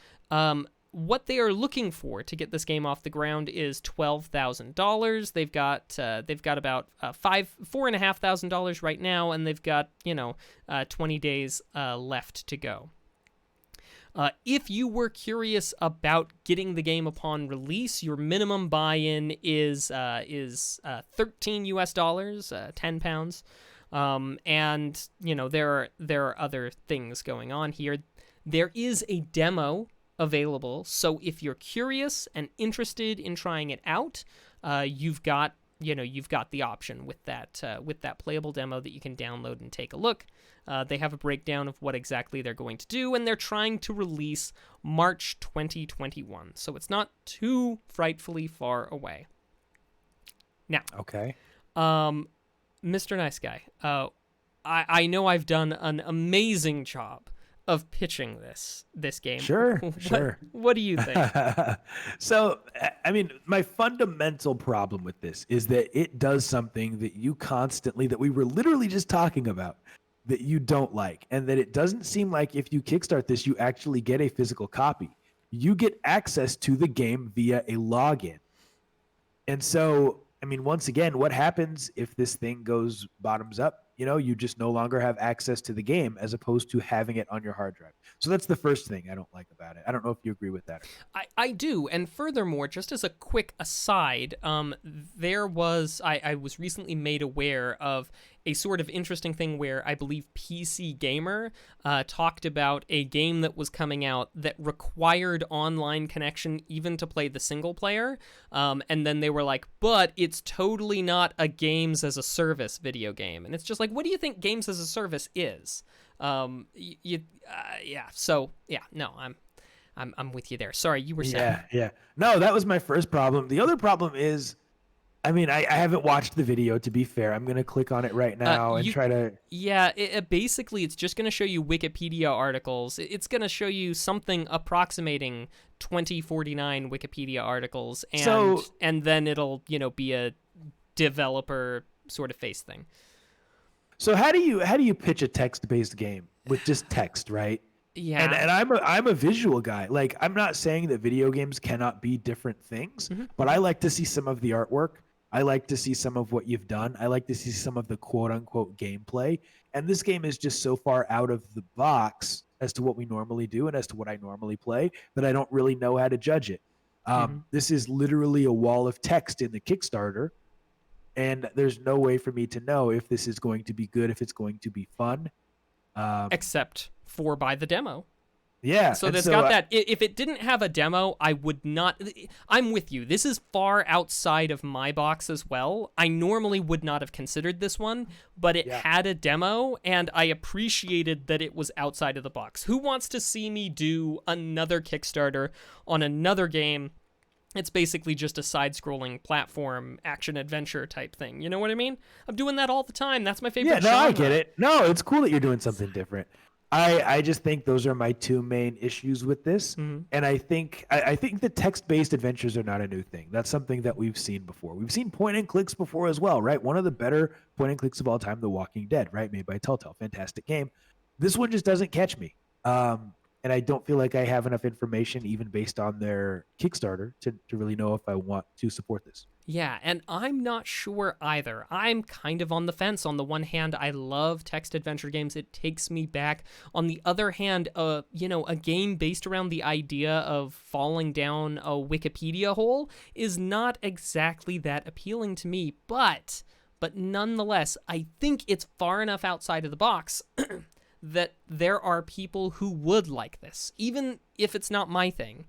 What they are looking for to get this game off the ground is $12,000. They've got about $4,500 right now, and they've got 20 days left to go. If you were curious about getting the game upon release, your minimum buy-in is $13 US, 10 pounds, and there are other things going on here. There is a demo available, so if you're curious and interested in trying it out, you've got the option with that playable demo that you can download and take a look. They have a breakdown of what exactly they're going to do, and they're trying to release March 2021, so it's not too frightfully far away. Now, Okay. Mr. Nice Guy, I know I've done an amazing job of pitching this game. Sure, sure. What do you think? So, I mean, my fundamental problem with this is that it does something that you constantly, that we were literally just talking about, that you don't like, and that it doesn't seem like if you kickstart this, you actually get a physical copy. You get access to the game via a login. And so, I mean, once again, what happens if this thing goes bottoms up? You know, you just no longer have access to the game as opposed to having it on your hard drive. So that's the first thing I don't like about it. I don't know if you agree with that. I do, and furthermore, just as a quick aside, I was recently made aware of a sort of interesting thing where I believe PC Gamer talked about a game that was coming out that required online connection even to play the single player, and then they were like, but it's totally not a games as a service video game, and it's just like, what do you think games as a service is? No, I'm with you there. Sorry, you were saying. Yeah. No, that was my first problem. The other problem is, I mean, I haven't watched the video, to be fair. I'm going to click on it right now and try to... Yeah, basically, it's just going to show you Wikipedia articles. It's going to show you something approximating 2049 Wikipedia articles, and then it'll, be a developer sort of face thing. So how do you pitch a text-based game with just text, right? Yeah. And I'm a visual guy. Like, I'm not saying that video games cannot be different things, but I like to see some of the artwork. I like to see some of what you've done. I like to see some of the quote unquote gameplay. And this game is just so far out of the box as to what we normally do and as to what I normally play that I don't really know how to judge it. This is literally a wall of text in the Kickstarter. And there's no way for me to know if this is going to be good, if it's going to be fun. Except for by the demo. Yeah. So that's got that. If it didn't have a demo, I would not. I'm with you. This is far outside of my box as well. I normally would not have considered this one, but it had a demo, and I appreciated that it was outside of the box. Who wants to see me do another Kickstarter on another game? It's basically just a side-scrolling platform action-adventure type thing. You know what I mean? I'm doing that all the time. That's my favorite genre. I get it. No, it's cool that you're doing something different. I just think those are my two main issues with this. And I think the text-based adventures are not a new thing. That's something that we've seen before. We've seen point-and-clicks before as well, right? One of the better point-and-clicks of all time, The Walking Dead, right? Made by Telltale. Fantastic game. This one just doesn't catch me. And I don't feel like I have enough information, even based on their Kickstarter, to really know if I want to support this. Yeah, and I'm not sure either. I'm kind of on the fence. On the one hand, I love text adventure games. It takes me back. On the other hand, a game based around the idea of falling down a Wikipedia hole is not exactly that appealing to me. But nonetheless, I think it's far enough outside of the box that there are people who would like this, even if it's not my thing.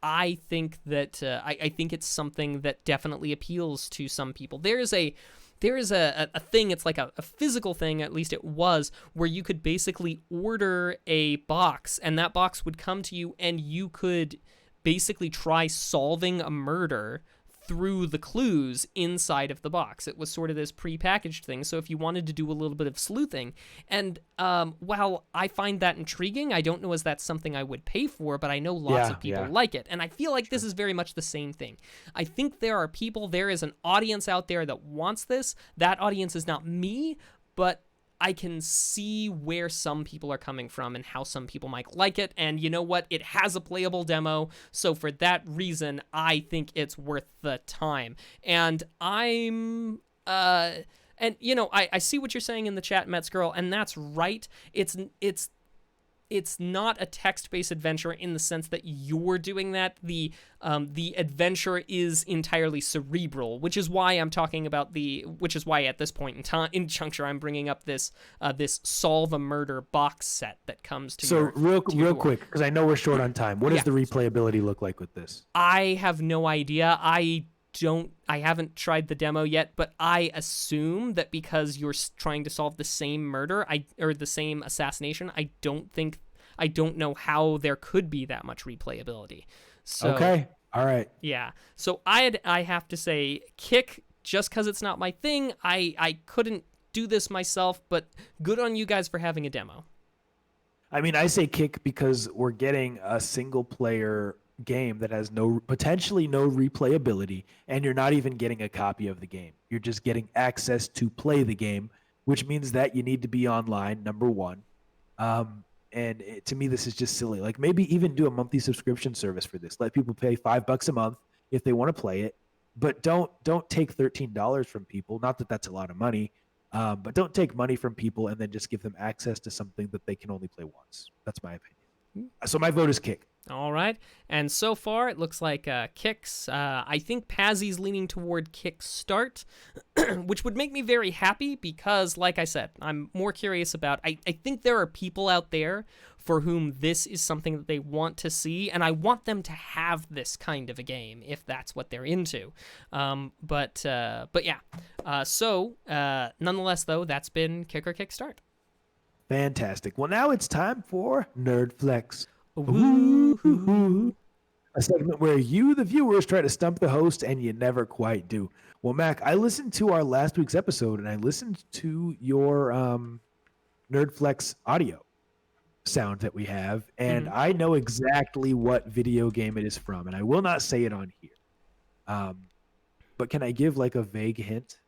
I think that I think it's something that definitely appeals to some people. There is a thing. It's like a physical thing, at least it was, where you could basically order a box, and that box would come to you, and you could basically try solving a murder through the clues inside of the box. It was sort of this prepackaged thing, so if you wanted to do a little bit of sleuthing, and while I find that intriguing, I don't know if that's something I would pay for, but I know lots of people like it, and I feel like this is very much the same thing. I think there is an audience out there that wants this. That audience is not me, but I can see where some people are coming from and how some people might like it. And you know what? It has a playable demo. So for that reason, I think it's worth the time. And I see what you're saying in the chat, Mets Girl, and that's right. It's not a text-based adventure in the sense that you're doing that. The adventure is entirely cerebral, which is why I'm talking about which is why at this point in time, in juncture, I'm bringing up this solve a murder box set that comes to. So real quick, because I know we're short on time. What does the replayability look like with this? I have no idea. I haven't tried the demo yet, but I assume that because you're trying to solve the same murder, or the same assassination, I don't know how there could be that much replayability. So, okay. All right. Yeah. So I have to say, kick just because it's not my thing, I couldn't do this myself, but good on you guys for having a demo. I mean, I say kick because we're getting a single player game that has potentially no replayability, and you're not even getting a copy of the game. You're just getting access to play the game, which means that you need to be online, number one. To me, this is just silly. Like, maybe even do a monthly subscription service for this. Let people pay $5 a month if they want to play it, but don't take $13 from people. Not that that's a lot of money. But don't take money from people and then just give them access to something that they can only play once. That's my opinion. So my vote is kick. All right. And so far, it looks like kicks. I think Pazzy's leaning toward kick start, which would make me very happy because, like I said, I'm more curious about... I think there are people out there for whom this is something that they want to see, and I want them to have this kind of a game if that's what they're into. But yeah. Nonetheless, though, that's been kick or kick start. Fantastic. Well, now it's time for Nerdflex. Woo-hoo-hoo. A segment where you, the viewers, try to stump the host and you never quite do. Well, Mac, I listened to our last week's episode and I listened to your Nerdflex audio sound that we have, and I know exactly what video game it is from, and I will not say it on here. But can I give like a vague hint?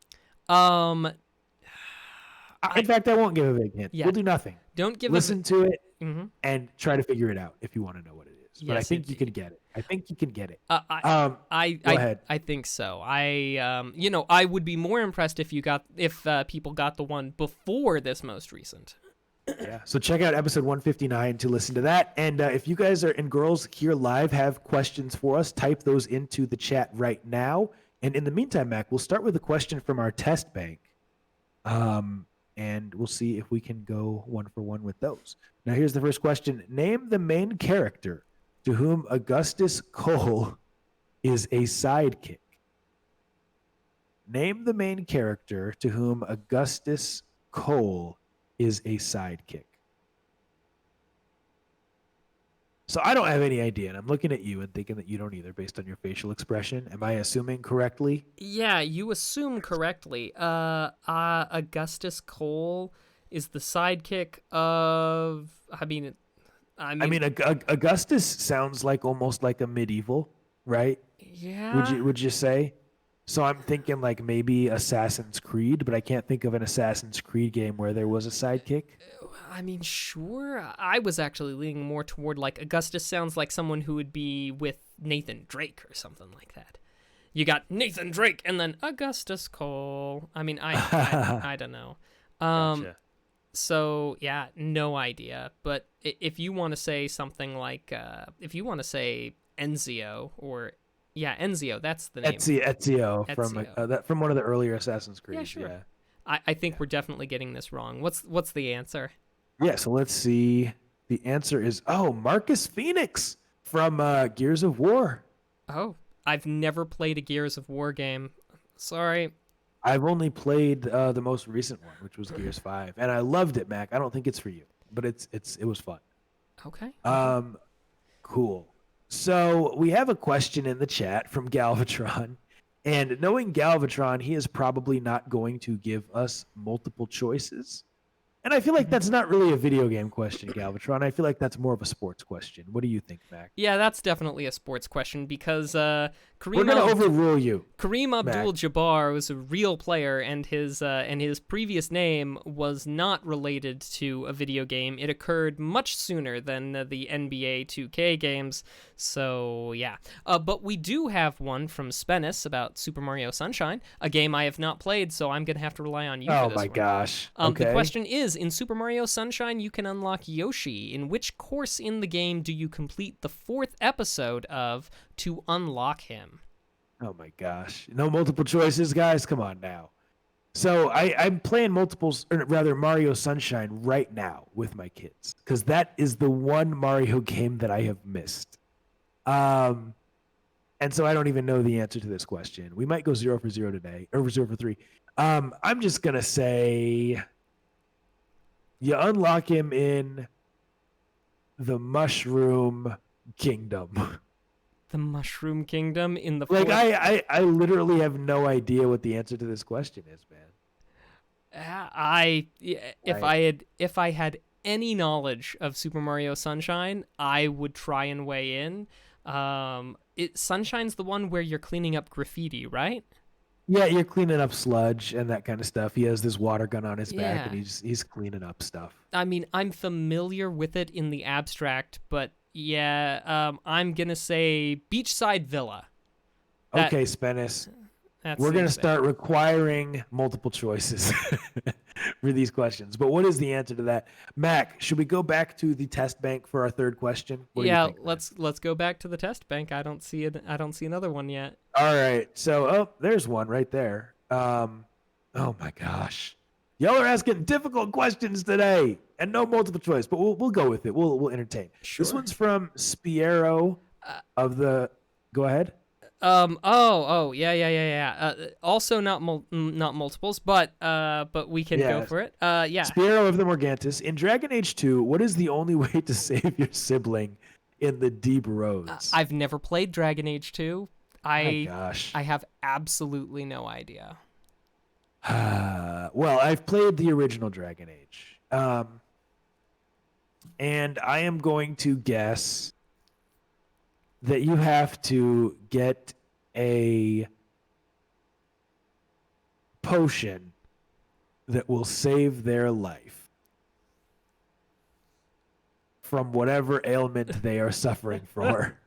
In fact, I won't give a vague hint. Yeah. We'll do nothing. Don't give Listen to it Mm-hmm. and try to figure it out if you want to know what it is. But I Yes, think you can get it. I think you can get it. Go ahead. I think so. I would be more impressed if people got the one before this most recent. Yeah. So check out episode 159 to listen to that. And if you guys and girls here live have questions for us, type those into the chat right now. And in the meantime, Mac, we'll start with a question from our test bank. And we'll see if we can go one for one with those. Now, here's the first question. Name the main character to whom Augustus Cole is a sidekick. Name the main character to whom Augustus Cole is a sidekick. So I don't have any idea, and I'm looking at you and thinking that you don't either based on your facial expression. Am I assuming correctly? Yeah, you assume correctly. Augustus Cole is the sidekick of... Augustus sounds like almost like a medieval, right? Yeah. Would you say? So I'm thinking like maybe Assassin's Creed, but I can't think of an Assassin's Creed game where there was a sidekick. I mean, sure. I was actually leaning more toward like Augustus sounds like someone who would be with Nathan Drake or something like that. You got Nathan Drake and then Augustus Cole. I mean, I don't know. Gotcha. So yeah, no idea. But if you want to say something like, if you want to say Enzio or Enzio, that's the name. Ezio from one of the earlier Assassin's Creed. Yeah, sure. Yeah. I think we're definitely getting this wrong. What's the answer? Yeah, so let's see. The answer is Marcus Phoenix from Gears of War. Oh, I've never played a Gears of War game. Sorry. I've only played the most recent one, which was Gears 5, and I loved it, Mac. I don't think it's for you, but it was fun. Okay. Cool. So we have a question in the chat from Galvatron, and knowing Galvatron, he is probably not going to give us multiple choices. And I feel like that's not really a video game question, Galvatron. I feel like that's more of a sports question. What do you think, Mac? Yeah, that's definitely a sports question because we're going to overrule you. Kareem Abdul-Jabbar was a real player, and his previous name was not related to a video game. It occurred much sooner than the NBA 2K games. So yeah, but we do have one from Spennis about Super Mario Sunshine, a game I have not played, so I'm gonna have to rely on you for this one. Gosh. Okay. The question is, in Super Mario Sunshine, you can unlock Yoshi. In which course in the game do you complete the 4th episode of to unlock him? Oh my gosh. No multiple choices, guys? Come on now. So I'm playing Mario Sunshine right now with my kids because that is the one Mario game that I have missed. And so I don't even know the answer to this question. We might go 0 for 0 today, or 0 for 3. I'm just going to say you unlock him in the Mushroom Kingdom. The Mushroom Kingdom in the Like, fourth. I literally have no idea what the answer to this question is, man. If I had any knowledge of Super Mario Sunshine, I would try and weigh in. Sunshine's the one where you're cleaning up graffiti, right? Yeah, you're cleaning up sludge and that kind of stuff. He has this water gun on his back, Yeah. and he's cleaning up stuff. I mean, I'm familiar with it in the abstract, but yeah, I'm gonna say Beachside Villa. That- Okay, Spennis. That's We're the going to exact- start requiring multiple choices for these questions. But what is the answer to that? Mac, should we go back to the test bank for our third question? What do you think, man? let's go back to the test bank. I don't see it. I don't see another one yet. All right. So, there's one right there. Oh my gosh. Y'all are asking difficult questions today and no multiple choice, but we'll go with it. We'll entertain. Sure. This one's from Spiero of the Go ahead. Yeah. Also not multiples, but we can go for it. Yeah. Spiero of the Morgantis. In Dragon Age 2, what is the only way to save your sibling in the deep roads? I've never played Dragon Age 2. My gosh. I have absolutely no idea. Well, I've played the original Dragon Age. And I am going to guess that you have to get a potion that will save their life from whatever ailment they are suffering for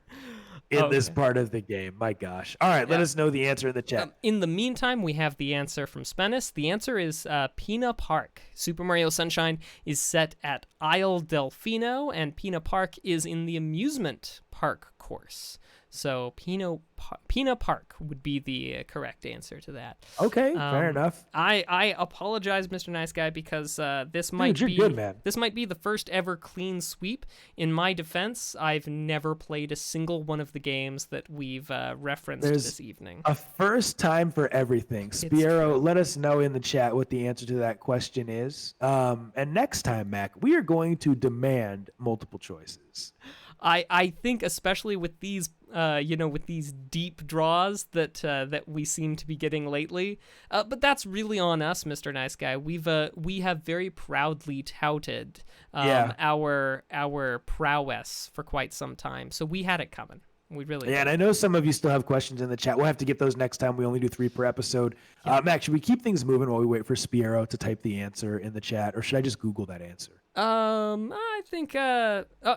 in this part of the game. My gosh. All right, let us know the answer in the chat. In the meantime, we have the answer from Spennis. The answer is Pina Park. Super Mario Sunshine is set at Isle Delfino, and Pina Park is in the amusement park course. So Pina Park would be the correct answer to that. Okay, fair enough. I apologize, Mr. Nice Guy, because this might you're good, man. This might be the first ever clean sweep. In my defense, I've never played a single one of the games that we've referenced this evening. A first time for everything. Spiero, let us know in the chat what the answer to that question is. And next time, Mac, we are going to demand multiple choices. I think especially with these with these deep draws that we seem to be getting lately, but that's really on us, Mr. Nice Guy. We have very proudly touted our prowess for quite some time, so we had it coming. We really did. And I know some of you still have questions in the chat. We'll have to get those next time. We only do 3 per episode. Max, should we keep things moving while we wait for Spiero to type the answer in the chat, or should I just Google that answer? I think,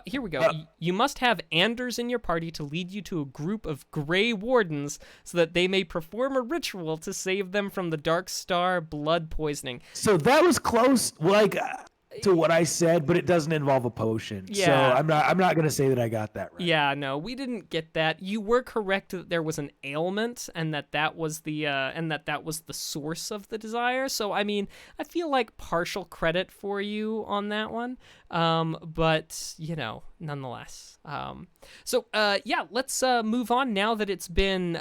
here we go. You must have Anders in your party to lead you to a group of gray wardens so that they may perform a ritual to save them from the Dark Star blood poisoning. So that was close, like, to what I said, but it doesn't involve a potion. Yeah. So I'm not going to say that I got that right. Yeah, no, we didn't get that. You were correct that there was an ailment and that was the source of the desire. So I mean, I feel like partial credit for you on that one. But nonetheless. Let's move on now that it's been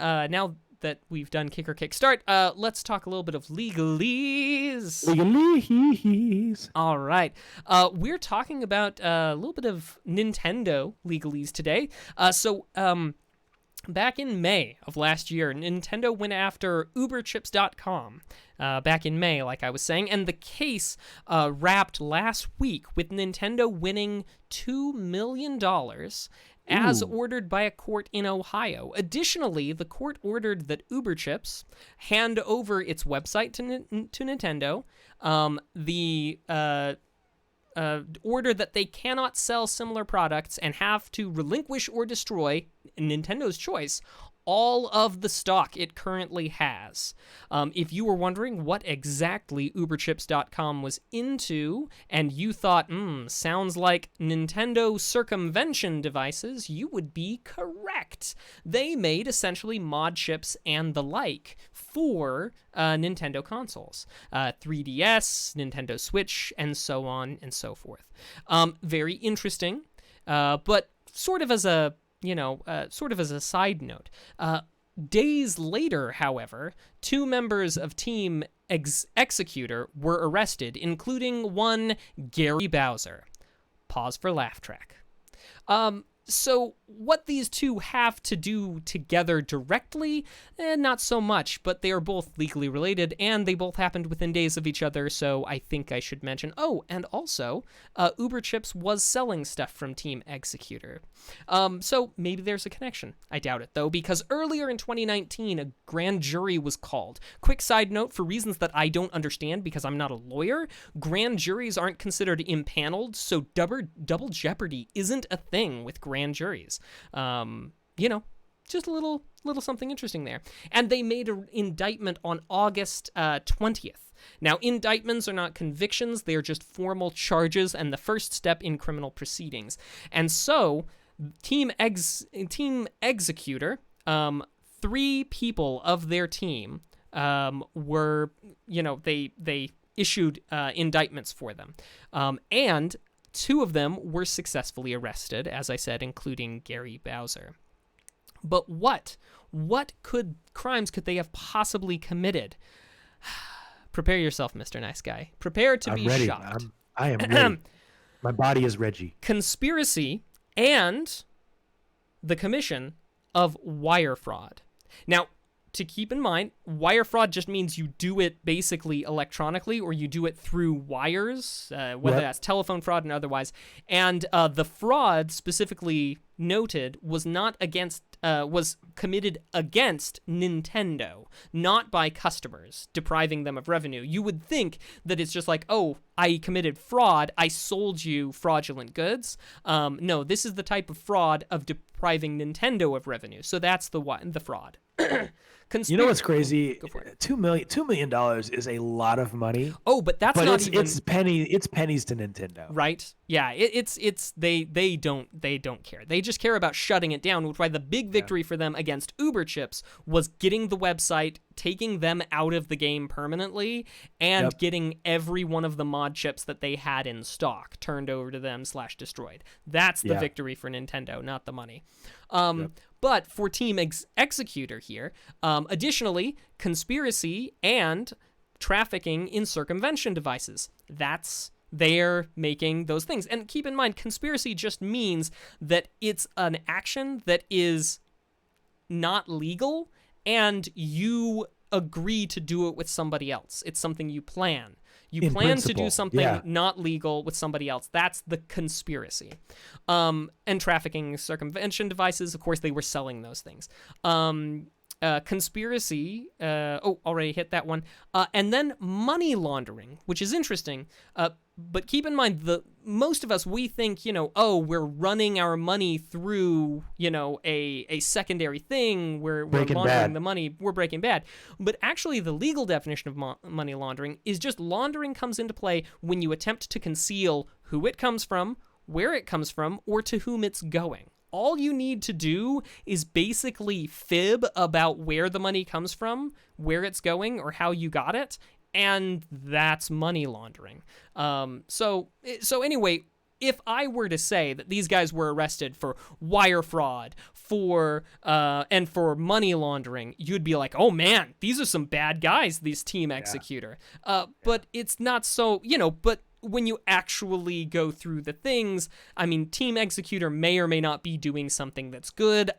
that we've done Kicker Kickstart. Let's talk a little bit of legalese. Legalese. All right. We're talking about a little bit of Nintendo legalese today. Back in May of last year, Nintendo went after UberChips.com back in May, like I was saying, and the case wrapped last week with Nintendo winning $2 million as ordered by a court in Ohio. Additionally, the court ordered that UberChips hand over its website to Nintendo, order that they cannot sell similar products and have to relinquish or destroy, Nintendo's choice, all of the stock it currently has. If you were wondering what exactly UberChips.com was into, and you thought, sounds like Nintendo circumvention devices, you would be correct. They made essentially mod chips and the like for Nintendo consoles. 3DS, Nintendo Switch, and so on and so forth. Very interesting, but sort of as a side note. Days later, however, 2 members of Team Xecuter were arrested, including one Gary Bowser. Pause for laugh track. So what these two have to do together directly, not so much, but they are both legally related, and they both happened within days of each other, so I think I should mention. Oh, and also, Uber Chips was selling stuff from Team Xecuter. So maybe there's a connection. I doubt it, though, because earlier in 2019, a grand jury was called. Quick side note, for reasons that I don't understand because I'm not a lawyer, grand juries aren't considered impaneled, so double jeopardy isn't a thing with grand juries. Just a little something interesting there. And they made an indictment on August 20th. Now, indictments are not convictions, they're just formal charges and the first step in criminal proceedings. And so, Team Xecuter, 3 people of their team were, they issued indictments for them. And 2 of them were successfully arrested, as I said, including Gary Bowser. But what crimes could they have possibly committed? Prepare yourself, Mr. Nice Guy. Prepare to be ready. shocked. I am ready. My body is Reggie. Conspiracy and the commission of wire fraud. Now, to keep in mind, wire fraud just means you do it basically electronically, or you do it through wires, whether that's telephone fraud and otherwise. And the fraud specifically noted was was committed against Nintendo, not by customers, depriving them of revenue. You would think that it's just like, oh, I committed fraud, I sold you fraudulent goods. No, this is the type of fraud of depriving Nintendo of revenue. So that's the fraud. You know what's crazy? Go for it. $2 million is a lot of money. Oh, but that's not even. It's pennies to Nintendo. Right? Yeah. They don't care. They just care about shutting it down. Which is why the big victory for them against Uber Chips was getting the website, taking them out of the game permanently, and getting every one of the mod chips that they had in stock turned over to them / destroyed. That's the victory for Nintendo, not the money. But for Team Xecuter here, additionally, conspiracy and trafficking in circumvention devices. They're making those things. And keep in mind, conspiracy just means that it's an action that is not legal and you agree to do it with somebody else. It's something you plan. You plan to do something not legal with somebody else. That's the conspiracy. And trafficking circumvention devices, of course, they were selling those things. Conspiracy, already hit that one. And then money laundering, which is interesting. But keep in mind, most of us, we think, we're running our money through, a secondary thing. We're laundering the money. We're Breaking Bad. But actually, the legal definition of money laundering is just laundering comes into play when you attempt to conceal who it comes from, where it comes from, or to whom it's going. All you need to do is basically fib about where the money comes from, where it's going, or how you got it, and that's money laundering. So anyway, if I were to say that these guys were arrested for wire fraud, and for money laundering, you'd be like, oh man, these are some bad guys, these Team Xecuter. But it's not so, but when you actually go through the things, I mean, Team Xecuter may or may not be doing something that's good.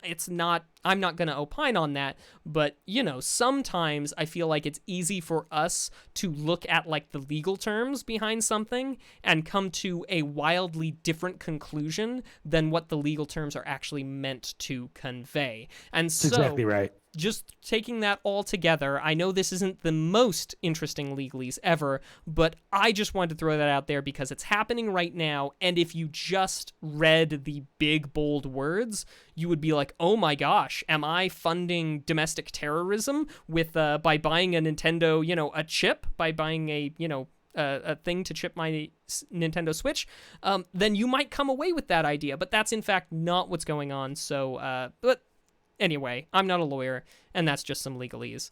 I'm not going to opine on that, but, sometimes I feel like it's easy for us to look at, the legal terms behind something and come to a wildly different conclusion than what the legal terms are actually meant to convey. And That's exactly right. Just taking that all together, I know this isn't the most interesting legalese ever, but I just wanted to throw that out there because it's happening right now, and if you just read the big, bold words, you would be like, oh my gosh, am I funding domestic terrorism by buying a Nintendo, a chip, by buying a thing to chip my Nintendo Switch? Then you might come away with that idea, but that's in fact not what's going on, so, but anyway, I'm not a lawyer, and that's just some legalese.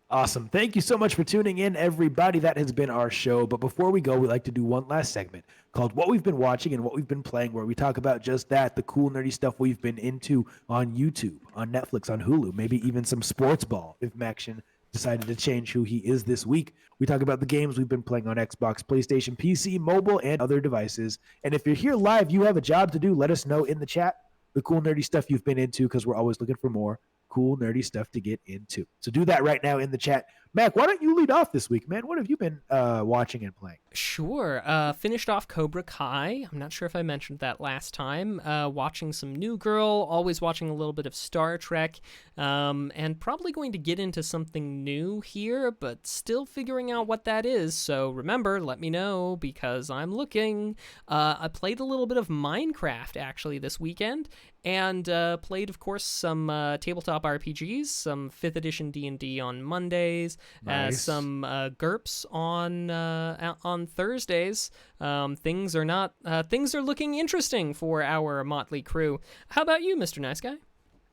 Awesome. Thank you so much for tuning in, everybody. That has been our show. But before we go, we like to do one last segment called What We've Been Watching and What We've Been Playing, where we talk about just that, the cool, nerdy stuff we've been into on YouTube, on Netflix, on Hulu, maybe even some sports ball, if Maction decided to change who he is this week. We talk about the games we've been playing on Xbox, PlayStation, PC, mobile, and other devices. And if you're here live, you have a job to do. Let us know in the chat the cool, nerdy stuff you've been into, because we're always looking for more cool, nerdy stuff to get into. So do that right now in the chat. Mac, why don't you lead off this week, man? What have you been watching and playing? Sure. Finished off Cobra Kai. I'm not sure if I mentioned that last time. Watching some New Girl, always watching a little bit of Star Trek, and probably going to get into something new here, but still figuring out what that is. So remember, let me know, because I'm looking. I played a little bit of Minecraft, actually, this weekend, and played, of course, some tabletop RPGs, some 5th edition D&D on Mondays, Nice. some GURPS on Thursdays. Things are looking interesting for our motley crew. How about you, Mr. Nice Guy?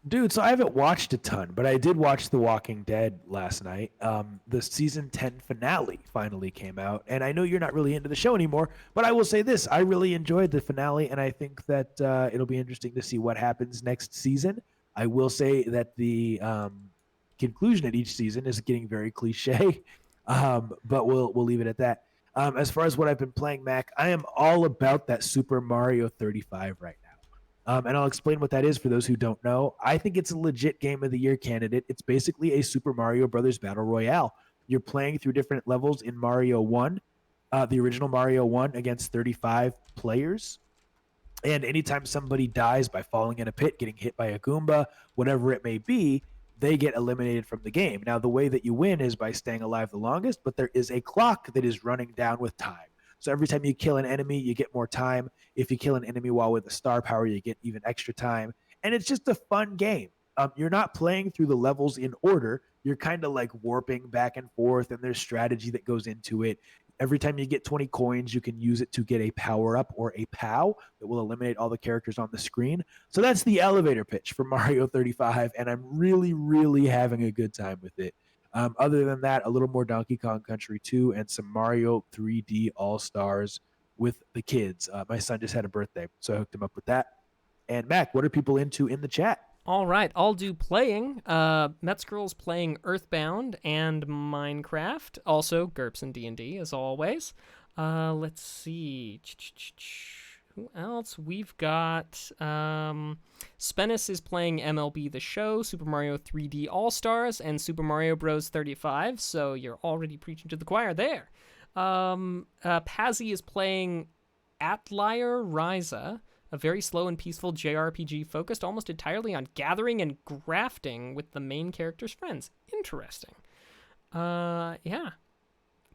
Dude, so I haven't watched a ton, but I did watch The Walking Dead last night. The season 10 finale finally came out, and I know you're not really into the show anymore, but I will say this: I really enjoyed the finale, and I think that it'll be interesting to see what happens next season. I will say that the conclusion at each season is getting very cliche, but we'll leave it at that. As far as what I've been playing, Mac, I am all about that Super Mario 35 right now. And I'll explain what that is for those who don't know. I think it's a legit Game of the Year candidate. It's basically a Super Mario Brothers Battle Royale. You're playing through different levels in Mario 1, the original Mario 1, against 35 players. And anytime somebody dies by falling in a pit, getting hit by a Goomba, whatever it may be, they get eliminated from the game. Now, the way that you win is by staying alive the longest, but there is a clock that is running down with time. So every time you kill an enemy, you get more time. If you kill an enemy while with a star power, you get even extra time. And it's just a fun game. You're not playing through the levels in order. You're kind of like warping back and forth, and there's strategy that goes into it. Every time you get 20 coins, you can use it to get a power-up or a POW that will eliminate all the characters on the screen. So that's the elevator pitch for Mario 35, and I'm really, really having a good time with it. Other than that, a little more Donkey Kong Country 2 and some Mario 3D All-Stars with the kids. My son just had a birthday, so I hooked him up with that. And Mac, what are people into in the chat? All right, I'll do playing. Mets Girls playing Earthbound and Minecraft. Also, GURPS and D&D, as always. Let's see. Who else? We've got Spennis is playing MLB The Show, Super Mario 3D All-Stars, and Super Mario Bros. 35, so you're already preaching to the choir there. Pazzy is playing Atlier Ryza, a very slow and peaceful JRPG focused almost entirely on gathering and grafting with the main character's friends. Interesting. Yeah.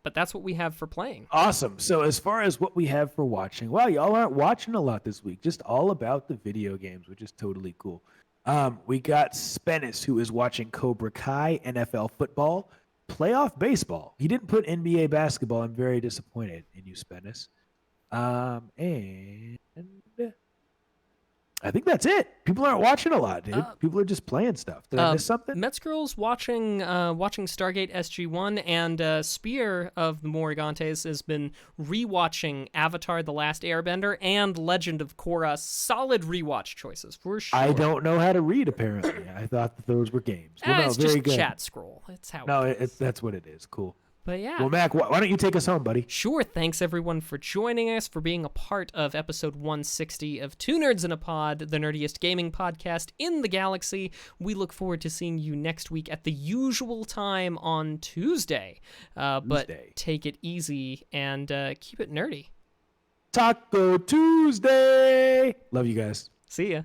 But that's what we have for playing. Awesome. So as far as what we have for watching, wow, y'all aren't watching a lot this week. Just all about the video games, which is totally cool. We got Spennis, who is watching Cobra Kai, NFL football, playoff baseball. He didn't put NBA basketball. I'm very disappointed in you, Spennis. And I think that's it. People aren't watching a lot, dude. People are just playing stuff. Did I miss something? Mets Girls watching Stargate SG-1, and Spear of the Morigantes has been rewatching Avatar: The Last Airbender and Legend of Korra. Solid rewatch choices, for sure. I don't know how to read, apparently. I thought that those were games. Well, no, it's very just good. chat scroll. It's how No, it is. that's what it is. Cool. But yeah. Well, Mac, why don't you take us home, buddy? Sure. Thanks, everyone, for joining us, for being a part of episode 160 of Two Nerds in a Pod, the nerdiest gaming podcast in the galaxy. We look forward to seeing you next week at the usual time on Tuesday. But take it easy and keep it nerdy. Taco Tuesday. Love you guys. See ya.